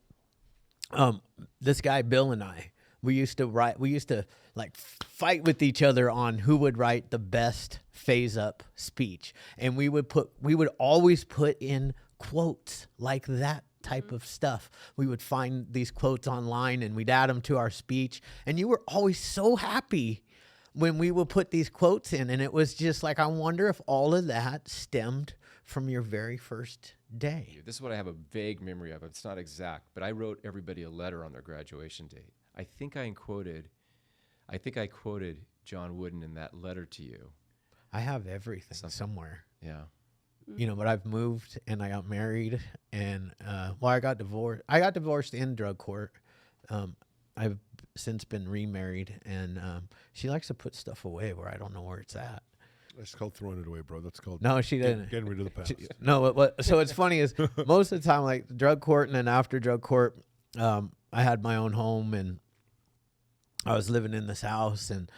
this guy Bill and I, we used to like fight with each other on who would write the best phase up speech, and we would always put in quotes like that type of stuff. We would find these quotes online and we'd add them to our speech. And you were always so happy when we would put these quotes in. And it was just like, I wonder if all of that stemmed from your very first day. This is what I have a vague memory of. It's not exact, but I wrote everybody a letter on their graduation date. I think I quoted John Wooden in that letter to you. I have everything somewhere. Yeah. You know, but I've moved and I got married and, I got divorced. I got divorced in drug court. I've since been remarried and she likes to put stuff away where I don't know where it's at. That's called throwing it away, bro. That's called No, she didn't. getting rid of the past. So what's funny is most of the time, like drug court and then after drug court, I had my own home and I was living in this house and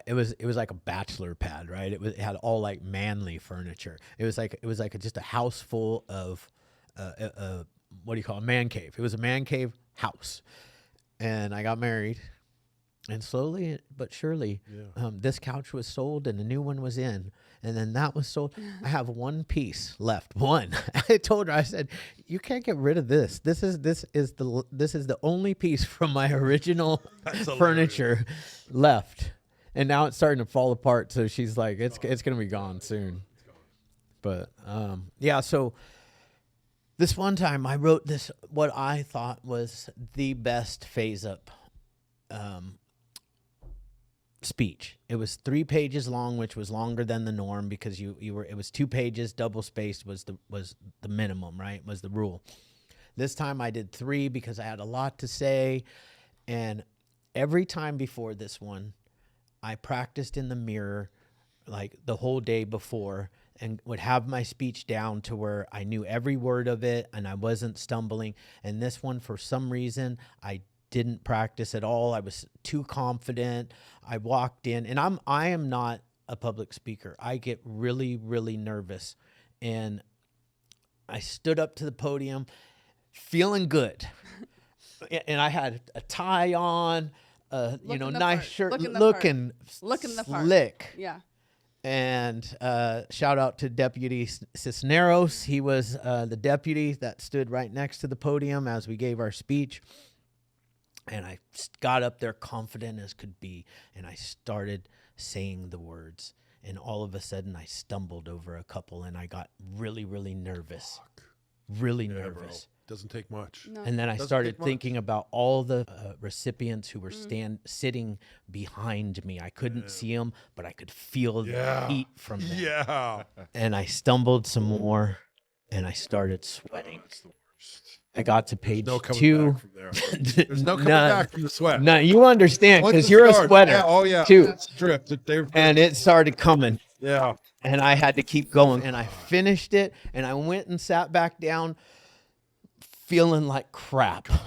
it was like a bachelor pad, right? It had all like manly furniture. It was like just a house full of what do you call it? A man cave. It was a man cave house, and I got married, and slowly but surely, this couch was sold and a new one was in, and then that was sold. I have one piece left. One. I told her, I said, "You can't get rid of this. This is the only piece from my original furniture left." And now it's starting to fall apart. So she's like, it's going to be gone soon. But, so this one time I wrote this, what I thought was the best phase up speech. It was 3 pages long, which was longer than the norm because it was 2 pages, double spaced was the minimum, right? Was the rule. This time I did 3 because I had a lot to say. And every time before this one, I practiced in the mirror like the whole day before and would have my speech down to where I knew every word of it and I wasn't stumbling. And this one, for some reason, I didn't practice at all. I was too confident. I walked in and I am not a public speaker. I get really, really nervous. And I stood up to the podium feeling good. And I had a tie on, nice shirt, looking slick. Yeah. And shout out to Deputy Cisneros. He was the deputy that stood right next to the podium as we gave our speech. And I got up there confident as could be, and I started saying the words. And all of a sudden, I stumbled over a couple, and I got really, really nervous. Really nervous. Bro. Doesn't take much. No. And then I started thinking about all the recipients who were sitting behind me. I couldn't see them, but I could feel the heat from them. Yeah. And I stumbled some more, and I started sweating. I got to page 2. Back from there. There's no coming back from the sweat. No, you understand Once because it you're a starts, sweater. Yeah, oh yeah. Too. It's dripped. And it started coming. Yeah. And I had to keep going. And I finished it. And I went and sat back down feeling like crap. God.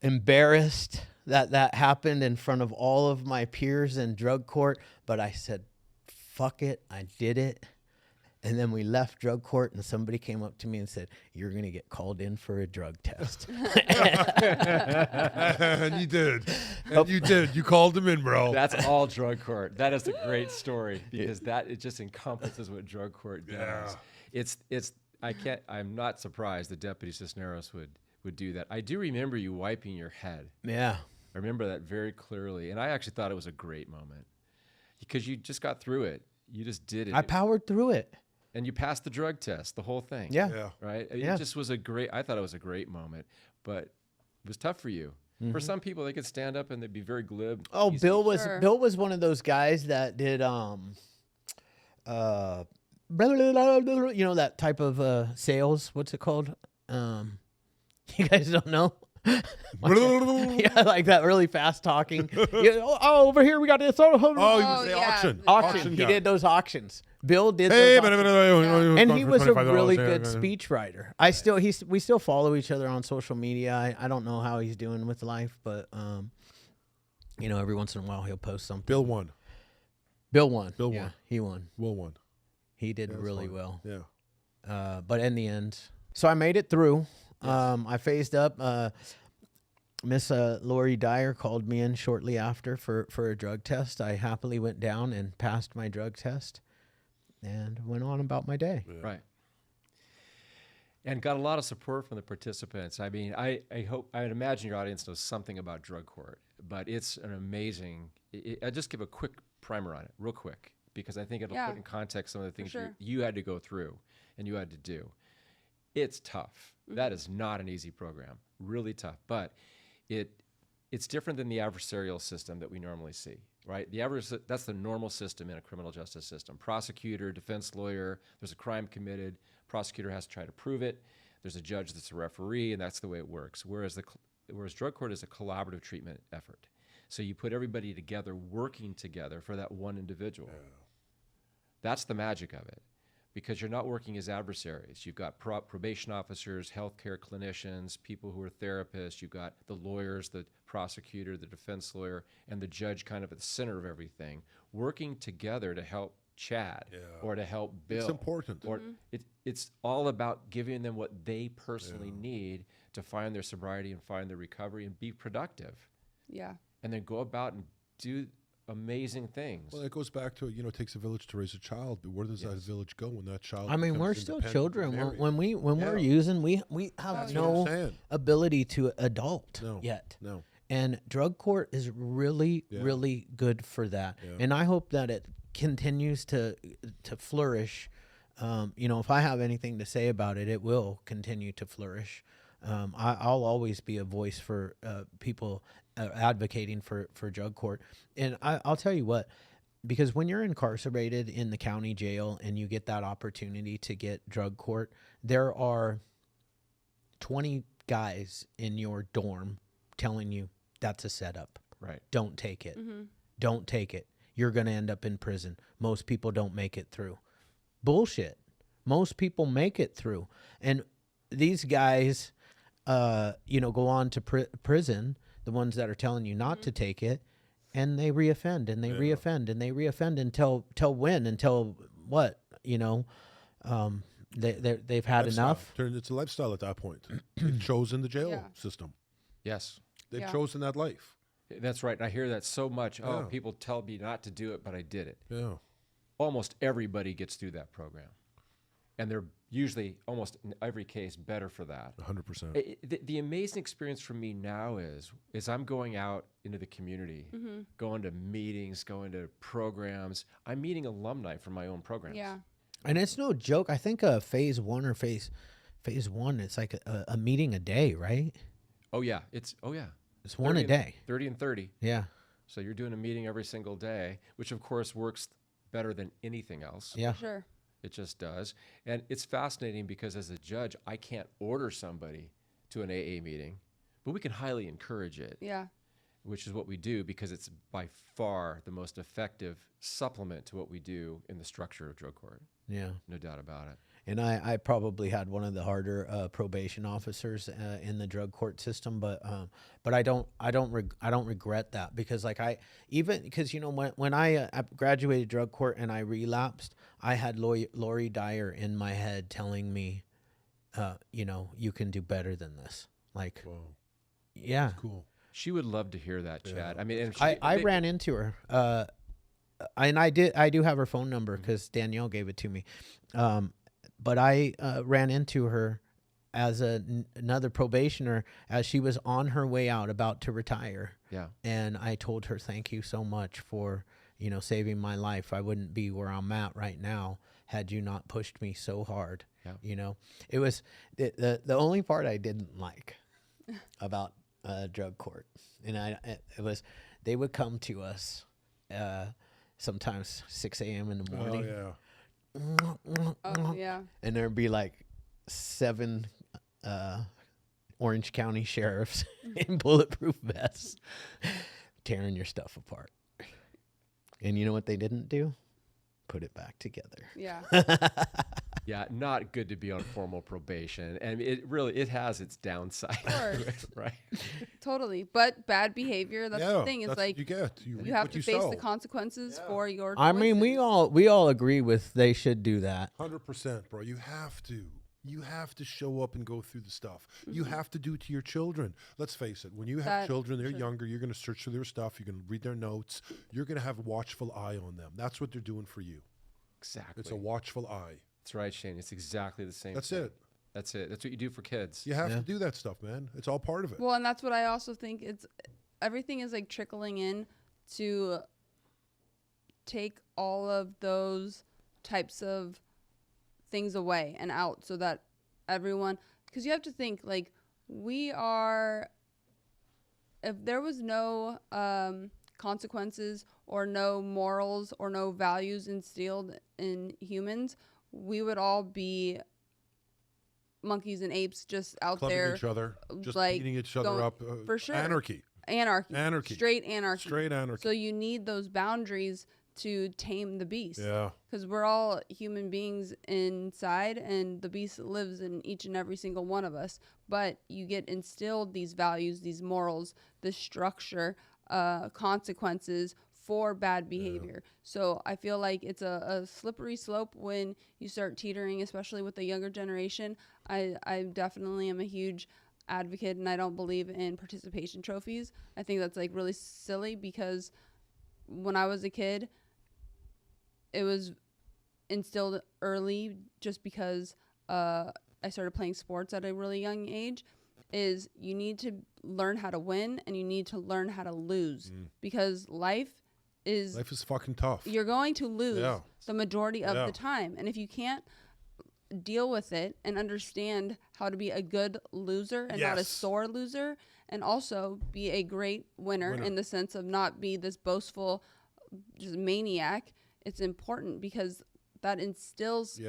Embarrassed that happened in front of all of my peers in drug court. But I said, fuck it. I did it. And then we left drug court and somebody came up to me and said, "You're going to get called in for a drug test." And you did. And you did. You called him in, bro. That's all drug court. That is a great story because it just encompasses what drug court does. Yeah. I'm not surprised that Deputy Cisneros would do that. I do remember you wiping your head. Yeah. I remember that very clearly. And I actually thought it was a great moment because you just got through it. You just did it. I powered through it. And you passed the drug test, the whole thing. Yeah. Yeah. Right? Yeah. It just was I thought it was a great moment, but it was tough for you. For some people, they could stand up and they'd be very glib. Oh, easy. Bill was one of those guys that did that type of sales. What's it called? You guys don't know? Yeah, like that really fast talking. Over here we got this. Oh, he was the yeah. Auction. He guy. did those auctions. Bill did Hey, those auctions. And he was a really good speech writer. We still follow each other on social media. I don't know how he's doing with life, but every once in a while he'll post something. Bill won. Bill won. Bill Yeah, won. he won. Will won. He did Yeah, really fine. well. Yeah. But in the end, so I made it through. I phased up. Miss Lori Dyer called me in shortly after for a drug test. I happily went down and passed my drug test and went on about my day. Yeah. Right. and got a lot of support from the participants. I mean, I would imagine your audience knows something about drug court, but it's an amazing. I just give a quick primer on it, real quick, because I think it'll put in context some of the things sure. you had to go through and you had to do. It's tough. That is not an easy program, really tough, but it's different than the adversarial system that we normally see. Right, that's the normal system in a criminal justice system. Prosecutor, defense lawyer. There's a crime committed. Prosecutor has to try to prove it. There's a judge that's a referee, and that's the way it works. Whereas drug court is a collaborative treatment effort. So you put everybody together, working together for that one individual. Yeah. That's the magic of it, because you're not working as adversaries. You've got probation officers, healthcare clinicians, people who are therapists. You've got the lawyers, the prosecutor, the defense lawyer, and the judge kind of at the center of everything, working together to help Chad or to help Bill. It's important. Or it's all about giving them what they personally need to find their sobriety and find their recovery and be productive. Yeah. And then go about and do amazing things. Well, it goes back to, it takes a village to raise a child, but where does that village go when that child I mean, we're becomes still independent children. and married? When we're using, we have That's what I'm no saying. ability to adult No. yet. No. And drug court is really, really good for that. Yeah. And I hope that it continues to flourish. If I have anything to say about it, it will continue to flourish. I'll always be a voice for people advocating for drug court. And I'll tell you what, because when you're incarcerated in the county jail and you get that opportunity to get drug court, there are 20 guys in your dorm telling you that's a setup. Right. Don't take it. Don't take it. You're going to end up in prison. Most people don't make it through. Bullshit. Most people make it through. And these guys, go on to prison, the ones that are telling you not to take it, and they reoffend and they reoffend and they reoffend until when? Until what? They've had enough. It's a lifestyle at that point. They've chosen the jail system. Yes. They've chosen that life. That's right. And I hear that so much. Oh, people tell me not to do it, but I did it. Yeah. Almost everybody gets through that program. And they're usually, almost in every case, better for that. 100%. The amazing experience for me now is I'm going out into the community, going to meetings, going to programs. I'm meeting alumni from my own programs. Yeah. And it's no joke. I think phase one, it's like a meeting a day, right? Oh, yeah. It's one a day. 30 and 30. Yeah. So you're doing a meeting every single day, which, of course, works better than anything else. Yeah. Sure. It just does. And it's fascinating because as a judge, I can't order somebody to an AA meeting, but we can highly encourage it. Yeah. Which is what we do because it's by far the most effective supplement to what we do in the structure of drug court. Yeah. No doubt about it. And I probably had one of the harder probation officers in the drug court system, but I don't regret that because when I graduated drug court and I relapsed, I had Lori Dyer in my head telling me, you can do better than this. Like, wow. Yeah, that's cool. She would love to hear that, Chad. Yeah. I mean, and I ran into her, and I do have her phone number because Danielle gave it to me. But I ran into her as another probationer as she was on her way out, about to retire. Yeah. And I told her, thank you so much for, saving my life. I wouldn't be where I'm at right now had you not pushed me so hard. Yeah. It was the only part I didn't like about drug court. And it was, they would come to us sometimes 6 a.m. in the morning. Oh, yeah. Oh, yeah. And there'd be like 7 Orange County sheriffs in bulletproof vests tearing your stuff apart. And you know what they didn't do? Put it back together. Yeah. Yeah, not good to be on formal probation. And it has its downside. Right. Totally. But bad behavior, that's the thing. It's that's like what you get. you have to face the consequences for your choices. I mean, we all agree with they should do that. 100%, bro. You have to. You have to show up and go through the stuff. You have to do it to your children. Let's face it. When you have children, they're younger. You're going to search through their stuff. You're going to read their notes. You're going to have a watchful eye on them. That's what they're doing for you. Exactly. It's a watchful eye. That's right, Shane. It's exactly the same. That's thing. it. That's it. That's what you do for kids. You have to do that stuff, man. It's all part of it. Well, and that's what I also think. Everything is like trickling in to take all of those types of things away and out, so that everyone, because you have to think, like, if there was no consequences or no morals or no values instilled in humans, we would all be monkeys and apes just out Clubbing there, each other, just like, beating each other going- up. for sure. Anarchy. Anarchy. Straight anarchy. Straight anarchy. So you need those boundaries to tame the beast. Yeah. Because we're all human beings inside, and the beast lives in each and every single one of us. But you get instilled these values, these morals, this structure, consequences for bad behavior. So I feel like it's a slippery slope when you start teetering, especially with the younger generation. I definitely am a huge advocate, and I don't believe in participation trophies. I think that's like really silly, because when I was a kid, it was instilled early, just because I started playing sports at a really young age, is you need to learn how to win and you need to learn how to lose, because life is fucking tough. You're going to lose the majority of Yeah. the time. And if you can't deal with it and understand how to be a good loser and not a Yes. sore loser, and also be a great winner in the sense of not be this boastful just maniac, it's important, because that instills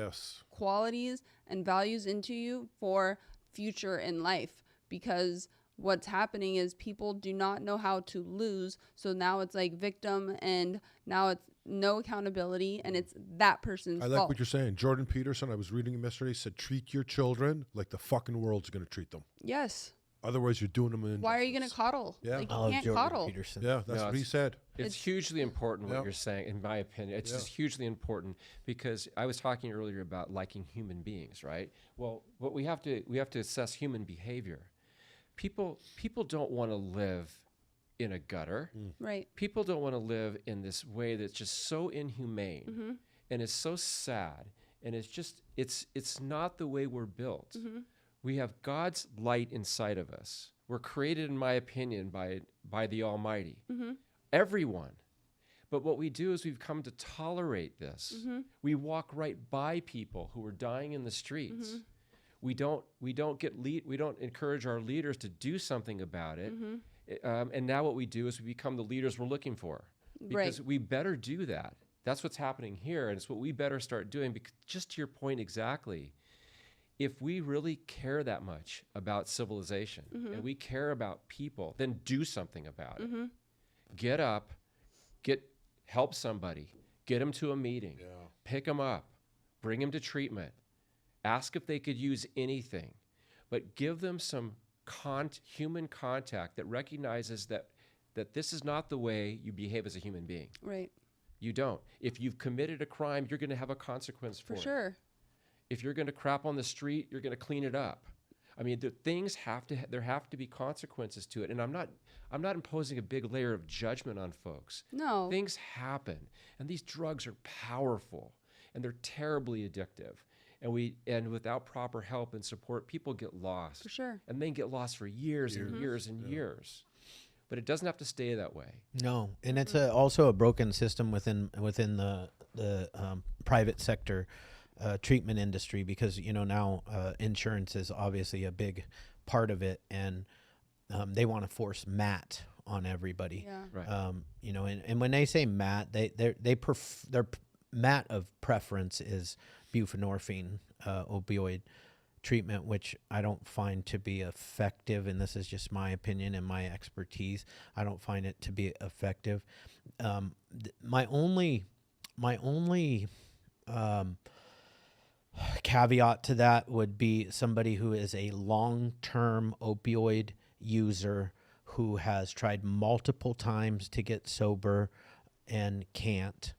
qualities and values into you for future in life. Because what's happening is people do not know how to lose, so now it's like victim, and now it's no accountability, and it's that person's I like fault. what you're saying. Jordan Peterson, I was reading him yesterday, said treat your children like the fucking world's going to treat them. Yes. Otherwise, you're doing them an Why are you going to injustice. coddle? Yeah. Like, you Oh, can't Jordan coddle. Peterson. Yeah, that's No, what he it's- said. It's hugely important what Yep. you're saying, in my opinion. It's just hugely important, because I was talking earlier about liking human beings, right? Well, what we have to assess human behavior. People don't want to live in a gutter. Right. People don't want to live in this way that's just so inhumane and is so sad, and it's not the way we're built. We have God's light inside of us. We're created, in my opinion, by the Almighty. Everyone. But what we do is we've come to tolerate this. We walk right by people who are dying in the streets. We don't encourage our leaders to do something about it. And now what we do is we become the leaders we're looking for, because we better do that. That's what's happening here, and it's what we better start doing. Because just to your point exactly, if we really care that much about civilization and we care about people, then do something about it. Get up, help somebody, get them to a meeting, pick them up, bring them to treatment, ask if they could use anything, but give them some human contact that recognizes that this is not the way you behave as a human being. Right. You don't. If you've committed a crime, you're going to have a consequence for it. For sure. If you're going to crap on the street, you're going to clean it up. I mean, there have to be consequences to it. And I'm not imposing a big layer of judgment on folks. No. Things happen, and these drugs are powerful, and they're terribly addictive. And without proper help and support, people get lost. For sure. And they get lost for years and years and years. But it doesn't have to stay that way. No, and it's also a broken system within the private sector treatment industry, because now insurance is obviously a big part of it, and they want to force MAT on everybody. Yeah. Right. And when they say MAT, their MAT of preference is buprenorphine opioid treatment, which I don't find to be effective, and this is just my opinion and my expertise. I don't find it to be effective. My only caveat to that would be somebody who is a long-term opioid user who has tried multiple times to get sober and can't.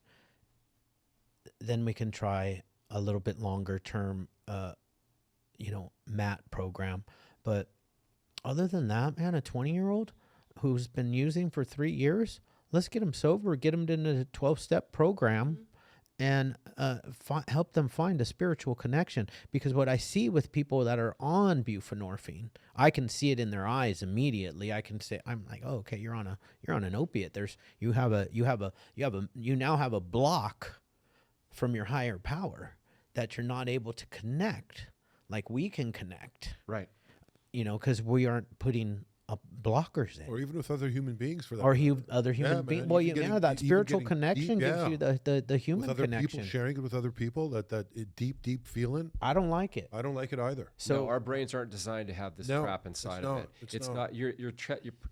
Then we can try a little bit longer term MAT program. But other than that, man, a 20-year-old who's been using for 3 years, let's get him sober, get him into a 12-step program, and help them find a spiritual connection. Because what I see with people that are on buprenorphine, I can see it in their eyes immediately. I can say, I'm like, oh, okay, you're on an opiate. You now have a block from your higher power that you're not able to connect like we can connect. Right. Because we aren't putting blockers in. Or even with other human beings for that. Or matter. other human beings. man, Well, you can get that even spiritual getting connection deep- gives yeah. you the human with other connection. people, sharing it with other people, that deep feeling. I don't like it. I don't like it either. So No, our brains aren't designed to have this No, crap it's inside not. of it. It's not. not.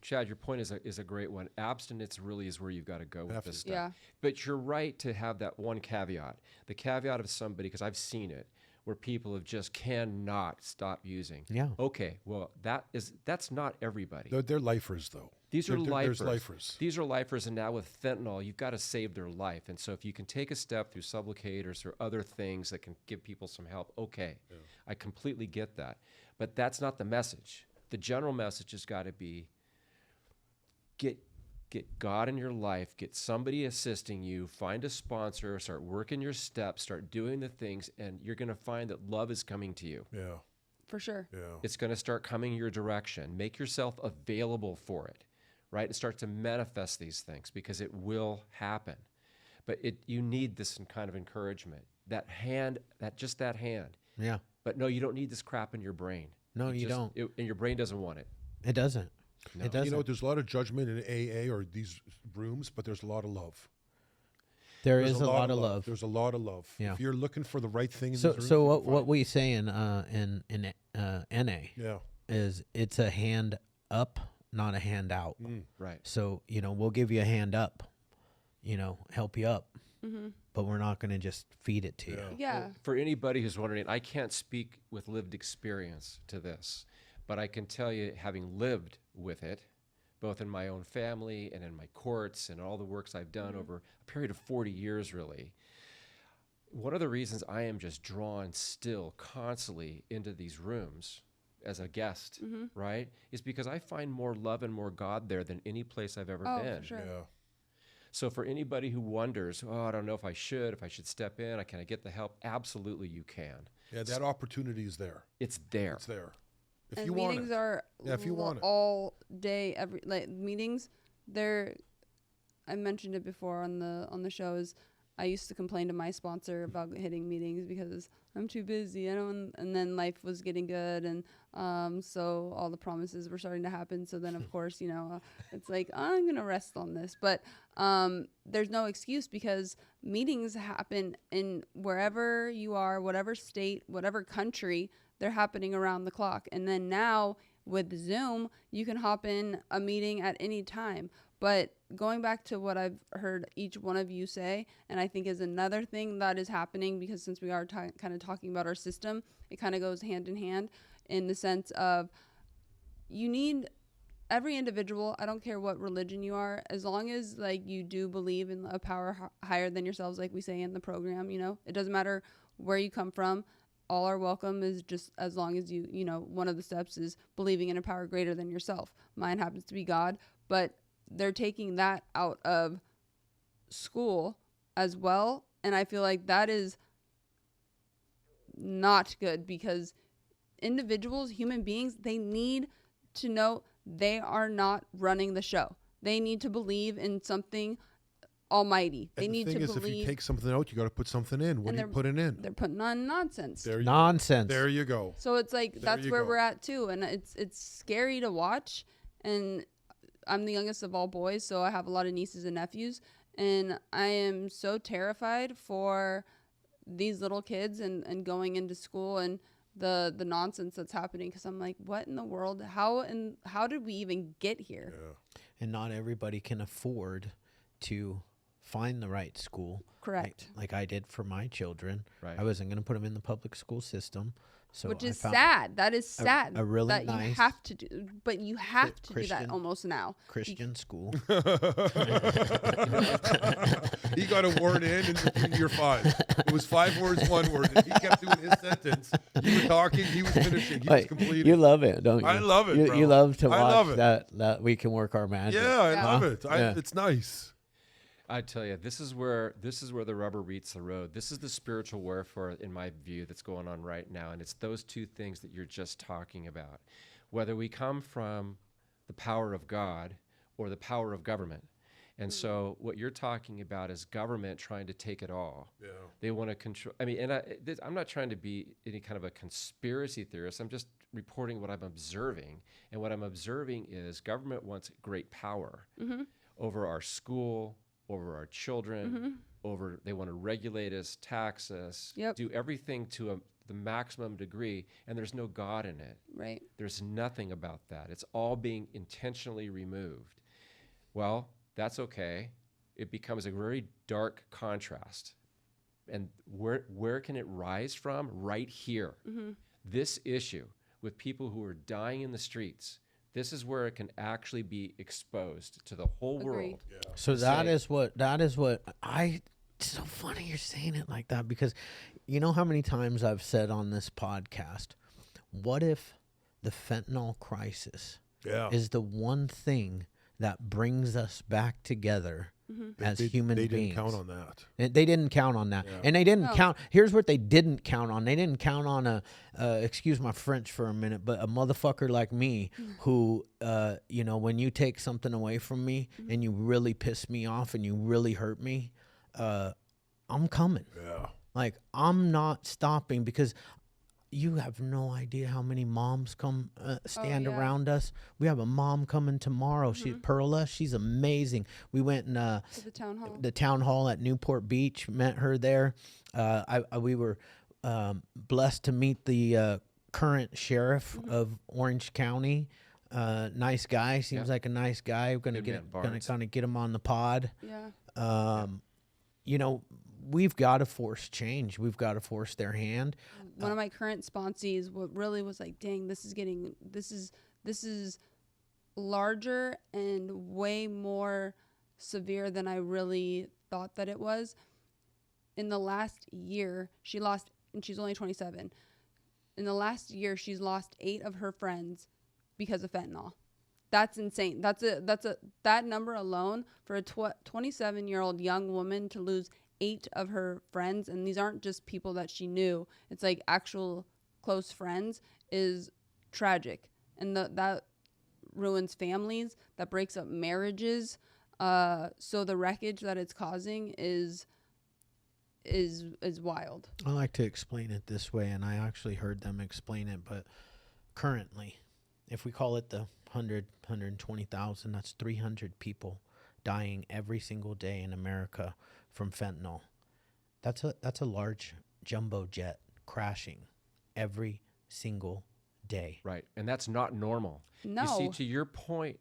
Chad. Your point is a great one. Abstinence really is where you've got to go with this stuff. Yeah. But you're right to have that one caveat. The caveat of somebody, because I've seen it, where people have just cannot stop using. Yeah. Okay. Well, that's not everybody. They're lifers, though. These are lifers. There's lifers. These are lifers, and now with fentanyl, you've got to save their life. And so if you can take a step through supplicators or other things that can give people some help, okay. Yeah. I completely get that. But that's not the message. The general message has got to be get God in your life, get somebody assisting you, find a sponsor, start working your steps, start doing the things, and you're going to find that love is coming to you. Yeah. For sure. Yeah. It's going to start coming your direction. Make yourself available for it, right? And start to manifest these things because it will happen. But you need this kind of encouragement. That hand. yeah, But no, you don't need this crap in your brain. no, you don't. And your brain doesn't want it. It doesn't. No. It doesn't. You know, there's a lot of judgment in AA or these rooms, but there's a lot of love. There's There's a lot of love. There's a lot of love. Yeah. If you're looking for the right thing in So, this room, so you'll what find we say in NA Yeah. is it's a hand up, not a hand out. Right. So we'll give you a hand up, help you up, but we're not going to just feed it to you. Yeah. For anybody who's wondering, I can't speak with lived experience to this, but I can tell you, having lived with it, both in my own family and in my courts and all the works I've done over a period of 40 years, really, one of the reasons I am just drawn still constantly into these rooms as a guest, right, is because I find more love and more God there than any place I've ever been. For sure. Yeah. So for anybody who wonders, I don't know if I should step in, can I get the help? Absolutely you can. Yeah, that opportunity is there. It's there. It's there. If And you want meetings it. are if you want it. all day, meetings. I mentioned it before on the shows. I used to complain to my sponsor about hitting meetings because I'm too busy. And then life was getting good, and so all the promises were starting to happen. So then, of course, it's like I'm gonna rest on this. But there's no excuse because meetings happen in wherever you are, whatever state, whatever country. They're happening around the clock. And then now with Zoom, you can hop in a meeting at any time. But going back to what I've heard each one of you say, and I think is another thing that is happening, because since we are kind of talking about our system, it kind of goes hand in hand in the sense of you need every individual, I don't care what religion you are, as long as you do believe in a power higher than yourselves, like we say in the program, it doesn't matter where you come from. All are welcome, is just as long as one of the steps is believing in a power greater than yourself. Mine happens to be God, but they're taking that out of school as well. And I feel like that is not good because individuals, human beings, they need to know they are not running the show. They need to believe in something almighty. They need to believe. If you take something out, you got to put something in. What are you putting in? They're putting on nonsense. Nonsense. There you go. So it's like that's where we're at too, and it's scary to watch. And I'm the youngest of all boys, so I have a lot of nieces and nephews, and I am so terrified for these little kids and going into school and the nonsense that's happening, because I'm like, what in the world? How did we even get here? Yeah. And not everybody can afford to find the right school. Correct. Like I did for my children. Right. I wasn't going to put them in the public school system. So Which I is found sad. That is sad. a really that nice you have to do, but you have to do Christian- that almost now. Christian school. He got a word in between your 5. It was 5 words, 1 word. And he kept doing his sentence. You were talking, he was finishing, he was Wait, completing. you love it, don't you? I love it, You, bro. you love to I love watch it. that we can work our magic. Yeah, I love it. Yeah. It's nice. I tell you, this is where the rubber meets the road. This is the spiritual warfare, in my view, that's going on right now, and it's those two things that you're just talking about. Whether we come from the power of God or the power of government. And so what you're talking about is government trying to take it all. Yeah. They want to control. I mean, and I'm not trying to be any kind of a conspiracy theorist. I'm just reporting what I'm observing. And what I'm observing is government wants great power over our school, over our children, they want to regulate us, tax us, do everything to the maximum degree, and there's no God in it. Right. There's nothing about that. It's all being intentionally removed. Well, that's okay. It becomes a very dark contrast. And where can it rise from? Right here. This issue with people who are dying in the streets, this is where it can actually be exposed to the whole world. Yeah. So that is what it's so funny you're saying it like that, because you know how many times I've said on this podcast, what if the fentanyl crisis is the one thing that brings us back together as human beings? They didn't count on that. And they didn't count on that. Yeah. And they didn't count. Here's what they didn't count on. They didn't count on excuse my French for a minute, but a motherfucker like me who, when you take something away from me and you really piss me off and you really hurt me, I'm coming. Yeah. Like, I'm not stopping, because you have no idea how many moms come stand around us. We have a mom coming tomorrow. She's Perla. She's amazing. We went in to the town hall at Newport Beach. Met her there. We were blessed to meet the current sheriff of Orange County. Nice guy. Seems like a nice guy. We're gonna get him on the pod. Yeah. We've got to force change. We've got to force their hand. One of my current sponsees, what really was like, dang, this is larger and way more severe than I really thought that it was. In the last year, she lost, and she's only 27. In the last year, she's lost 8 of her friends because of fentanyl. That's insane. That number alone for a 27-year-old young woman to lose 8 of her friends, and these aren't just people that she knew, it's like actual close friends, is tragic. And that ruins families, that breaks up marriages. So the wreckage that it's causing is wild. I like to explain it this way, and I actually heard them explain it, but currently, if we call it the 120,000, that's 300 people dying every single day in America from fentanyl. That's a large jumbo jet crashing every single day. Right, and that's not normal. No. You see, to your point,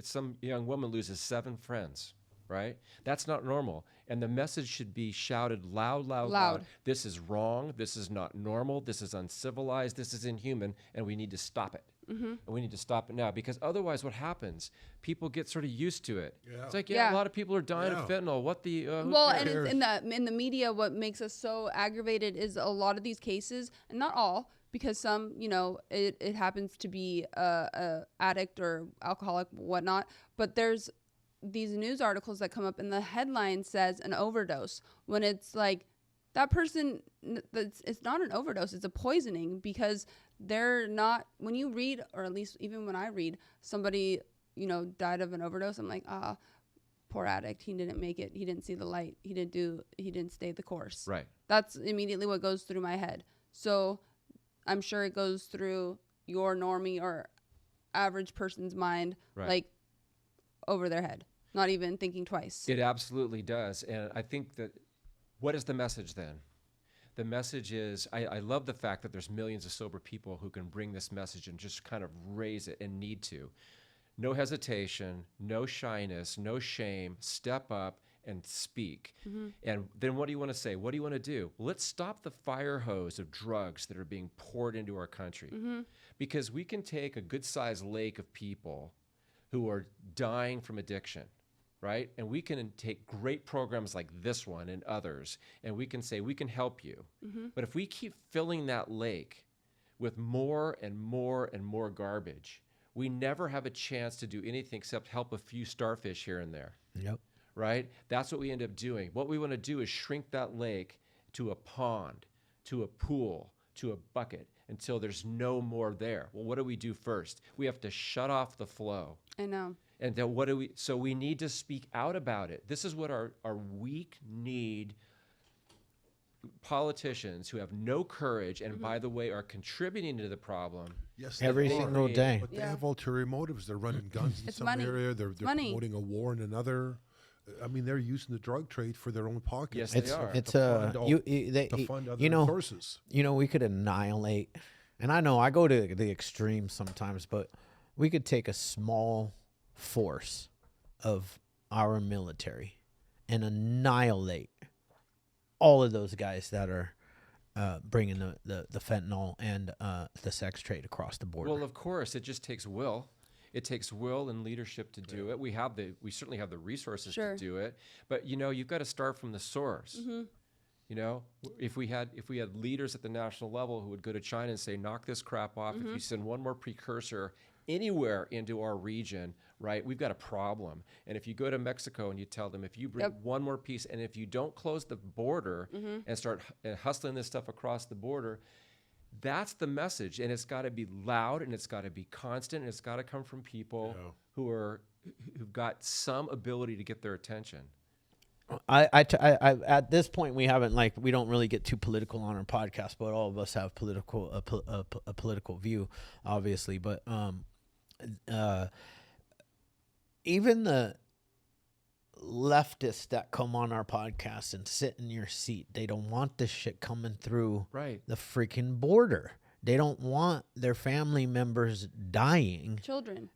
some young woman loses 7 friends. Right? That's not normal. And the message should be shouted loud. This is wrong. This is not normal. This is uncivilized. This is inhuman. And we need to stop it. And we need to stop it now, because otherwise what happens, people get sort of used to it. Yeah. It's like, a lot of people are dying of fentanyl. What the... and it's in the media, what makes us so aggravated is a lot of these cases, and not all, because some, it happens to be a addict or alcoholic, whatnot, but there's these news articles that come up and the headline says an overdose, when it's like, that person, it's not an overdose, it's a poisoning, because they're not, when you read, or at least even when I read, somebody, died of an overdose, I'm like, poor addict, he didn't make it, he didn't see the light, he didn't stay the course. Right. That's immediately what goes through my head. So I'm sure it goes through your normie or average person's mind, like over their head, not even thinking twice. It absolutely does. And I think that, what is the message then? The message is, I love the fact that there's millions of sober people who can bring this message and just kind of raise it and need to. No hesitation, no shyness, no shame, step up and speak. And then what do you want to say? What do you want to do? Let's stop the fire hose of drugs that are being poured into our country. Because we can take a good-sized lake of people who are dying from addiction, right? And we can take great programs like this one and others, and we can say, we can help you. But if we keep filling that lake with more and more and more garbage, we never have a chance to do anything except help a few starfish here and there. Yep. right? That's what we end up doing. What we want to do is shrink that lake to a pond, to a pool, to a bucket until there's no more there. Well, what do we do first? We have to shut off the flow. I know. And then so we need to speak out about it. This is what our weak-kneed politicians who have no courage and, by the way, are contributing to the problem. Yes, Every they are. single day. But they have ulterior motives. They're running guns in It's some money. area. They're Money. promoting a war in another. I mean, they're using the drug trade for their own pockets. Yes, they are. It's to fund they, fund other you know, sources. we could annihilate, and I know I go to the extreme sometimes, but we could take a small force of our military and annihilate all of those guys that are bringing the fentanyl and the sex trade across the border. Well, of course, it just takes will. It takes will and leadership to do it. We certainly have the resources Sure. to do it, but you've got to start from the source. If we had leaders at the national level who would go to China and say, knock this crap off. If you send one more precursor anywhere into our region, right, we've got a problem. And if you go to Mexico and you tell them, if you bring one more piece, and if you don't close the border and start hustling this stuff across the border, that's the message. And it's got to be loud, and it's got to be constant, and it's got to come from people who've got some ability to get their attention. I at this point we don't really get too political on our podcast, but all of us have a political view, obviously. But even the leftists that come on our podcast and sit in your seat, they don't want this shit coming through the freaking border. They don't want their family members dying. Children.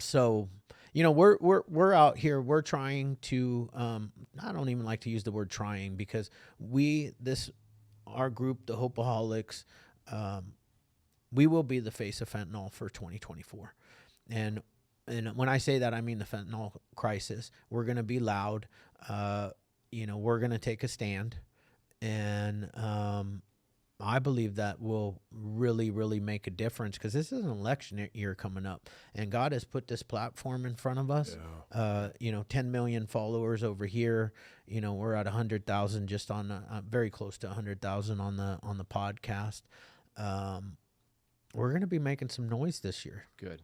So, we're out here. We're trying to. I don't even like to use the word "trying" because our group, the Hopeaholics, we will be the face of fentanyl for 2024, and when I say that, I mean the fentanyl crisis. We're going to be loud. We're going to take a stand, and I believe that will really, really make a difference because this is an election year coming up, and God has put this platform in front of us. 10 million followers over here. We're at 100,000 just on very close to 100,000 on the podcast. We're going to be making some noise this year. Good.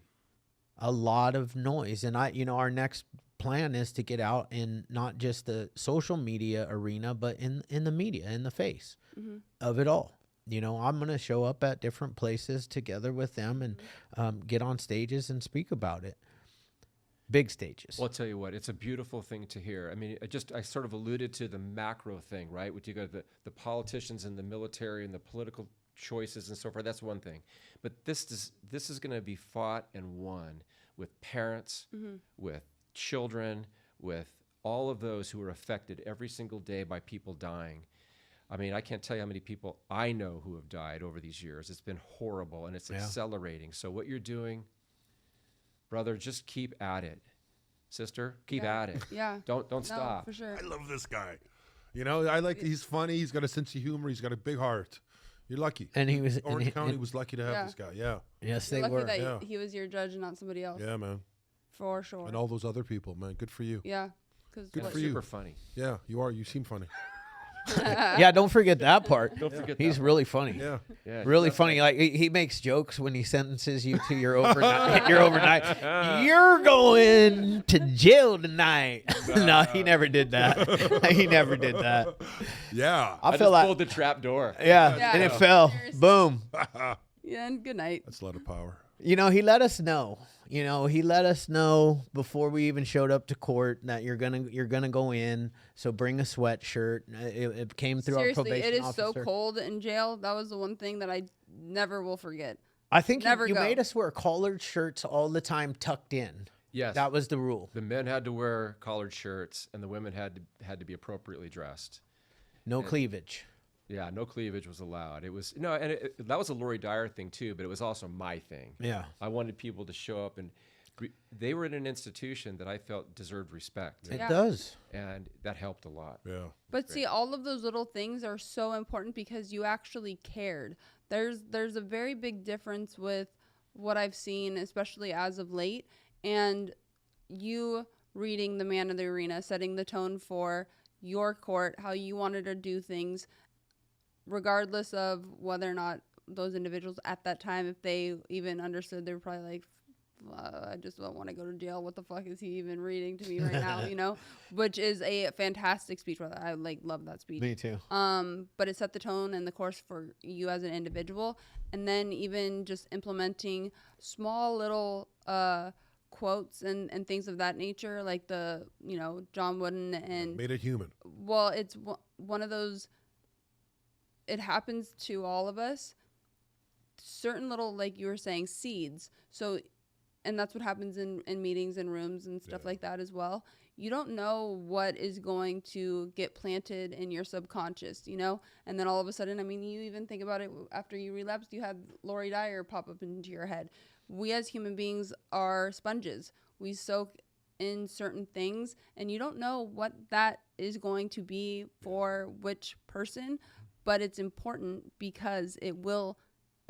A lot of noise, and our next plan is to get out in not just the social media arena, but in the media, in the face of it all. I'm going to show up at different places together with them and get on stages and speak about it. Big stages. Well, I'll tell you what, it's a beautiful thing to hear. I mean, I sort of alluded to the macro thing, right? With you got the politicians and the military and the political choices and so forth. That's one thing. But this is going to be fought and won with parents, with children, with all of those who are affected every single day by people dying. I mean, I can't tell you how many people I know who have died over these years. It's been horrible, and it's accelerating. So what you're doing, brother, just keep at it. Sister, keep at it. Yeah. Don't stop. For sure. I love this guy. I like. He's funny. He's got a sense of humor. He's got a big heart. You're lucky. And he was Orange County was lucky to have this guy. Yeah. Yes, You're they lucky were. that he was your judge and not somebody else. Yeah, man. For sure. And all those other people, man. Good for you. Yeah. Because Good for Super you. funny. Yeah, you are. You seem funny. Yeah, don't forget that part. Don't forget He's that really funny. Yeah. Yeah, Really funny. Like he makes jokes when he sentences you to your overnight. You're going to jail tonight. No, he never did that. He never did that. Yeah. I I feel just like pulled the trap door. yeah, and it fell. Seriously. Boom. Yeah, and good night. That's a lot of power. He let us know. He let us know before we even showed up to court that you're gonna go in. So bring a sweatshirt. It came through Seriously, our probation it is officer. so cold in jail. That was the one thing that I never will forget. I think Never you go. made us wear collared shirts all the time, tucked in. Yes. That was the rule. The men had to wear collared shirts, and the women had to be appropriately dressed. No cleavage. Yeah, no cleavage was allowed. It was that was a Lori Dyer thing too, but it was also my thing. Yeah. I wanted people to show up, and they were in an institution that I felt deserved respect, It does. and that helped a lot. Yeah. But see, all of those little things are so important because you actually cared. There's a very big difference with what I've seen, especially as of late, and you reading the man of the arena, setting the tone for your court, how you wanted to do things, regardless of whether or not those individuals at that time, if they even understood, they were probably like, I just don't want to go to jail. What the fuck is he even reading to me right now? You know, which is a fantastic speech. I like love that speech. Me too. But it set the tone and the course for you as an individual, and then even just implementing small little quotes and things of that nature, like the John Wooden and Made it human. well, it's one of those. It happens to all of us. Certain little, like you were saying, seeds. So. And that's what happens in meetings and rooms and stuff like that as well. You don't know what is going to get planted in your subconscious, you know? And then all of a sudden, I mean, you even think about it after you relapsed, you had Lori Dyer pop up into your head. We as human beings are sponges. We soak in certain things, and you don't know what that is going to be for which person, but it's important because it will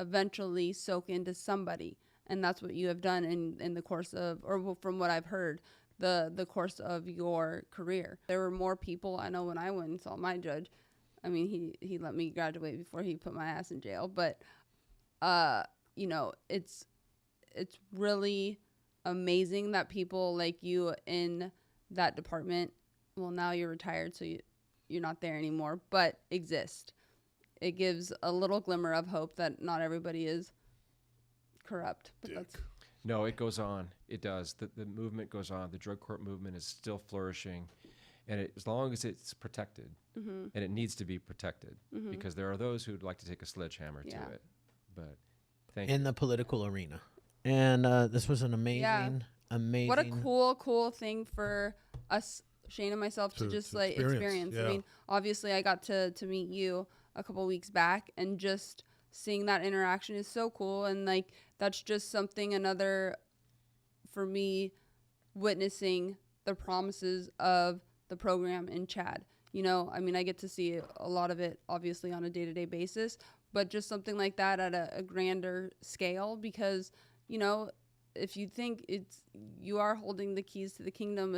eventually soak into somebody. And that's what you have done in the course of, or from what I've heard, the course of your career. There were more people, I know when I went and saw my judge, I mean, he let me graduate before he put my ass in jail. But, it's really amazing that people like you in that department, well, now you're retired, so you're not there anymore, but exist. It gives a little glimmer of hope that not everybody is corrupt, but that's No, it goes on. It does. The movement goes on. The drug court movement is still flourishing, and as long as it's protected, and it needs to be protected, because there are those who'd like to take a sledgehammer to it. But thank you. In the political arena, and this was an amazing. What a cool thing for us, Shane and myself, to just like experience. Yeah. I mean, obviously, I got to meet you a couple weeks back, and just seeing that interaction is so cool. And like, that's just something, another for me, witnessing the promises of the program in Chad. You know, I mean, I get to see a lot of it obviously on a day-to-day basis, but just something like that at a grander scale, because, you know, if you think you are holding the keys to the kingdom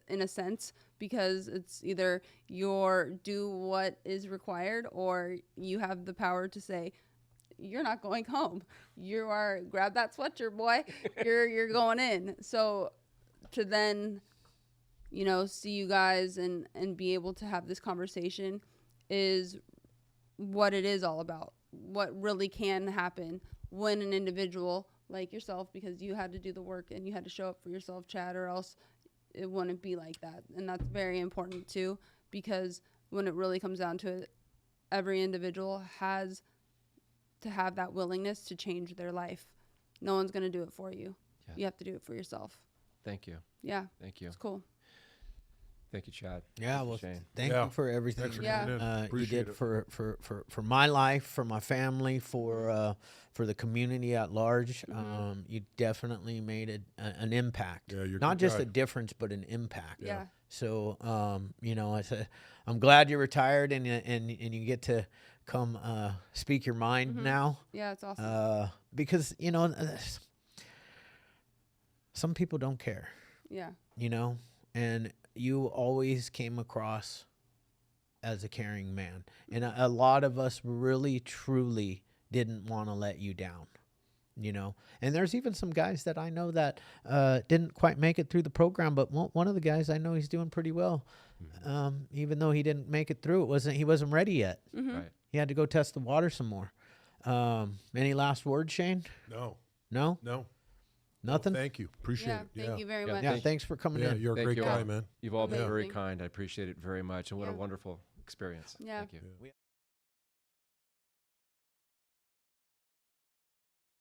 in a sense, because it's either do what is required, or you have the power to say, you're not going home. You are, grab that sweatshirt, boy. You're going in. So to then, you know, see you guys and be able to have this conversation is what it is all about. What really can happen when an individual like yourself, because you had to do the work and you had to show up for yourself, Chad, or else it wouldn't be like that. And that's very important too, because when it really comes down to it, every individual has to have that willingness to change their life. No one's going to do it for you. Yeah. You have to do it for yourself. Thank you. Yeah. Thank you. It's cool. Thank you, Chad. Yeah, well, Shane. thank you for everything Thanks for Yeah. coming in. you Appreciate did it. for my life, for my family, for the community at large. You definitely made an impact. Yeah, you're a not good just guy. a difference, but an impact. Yeah. So, you know, I'm glad you're retired and you get to come speak your mind now. Yeah, it's awesome. Because, you know, some people don't care, Yeah. you know, and you always came across as a caring man. And a lot of us really, truly didn't want to let you down, you know. And there's even some guys that I know that didn't quite make it through the program, but one of the guys I know, he's doing pretty well. Even though he didn't make it through, he wasn't ready yet. Right. He had to go test the water some more. Any last words, Shane? No. No? Nothing? Thank you. Appreciate Yeah. it. Thank you very Yeah, much. Yeah, thanks for coming Yeah, in. you're a Thank great you guy, all. man. You've all been very Amazing. kind. I appreciate it very much. And what a Yeah. wonderful experience. Yeah. Thank you.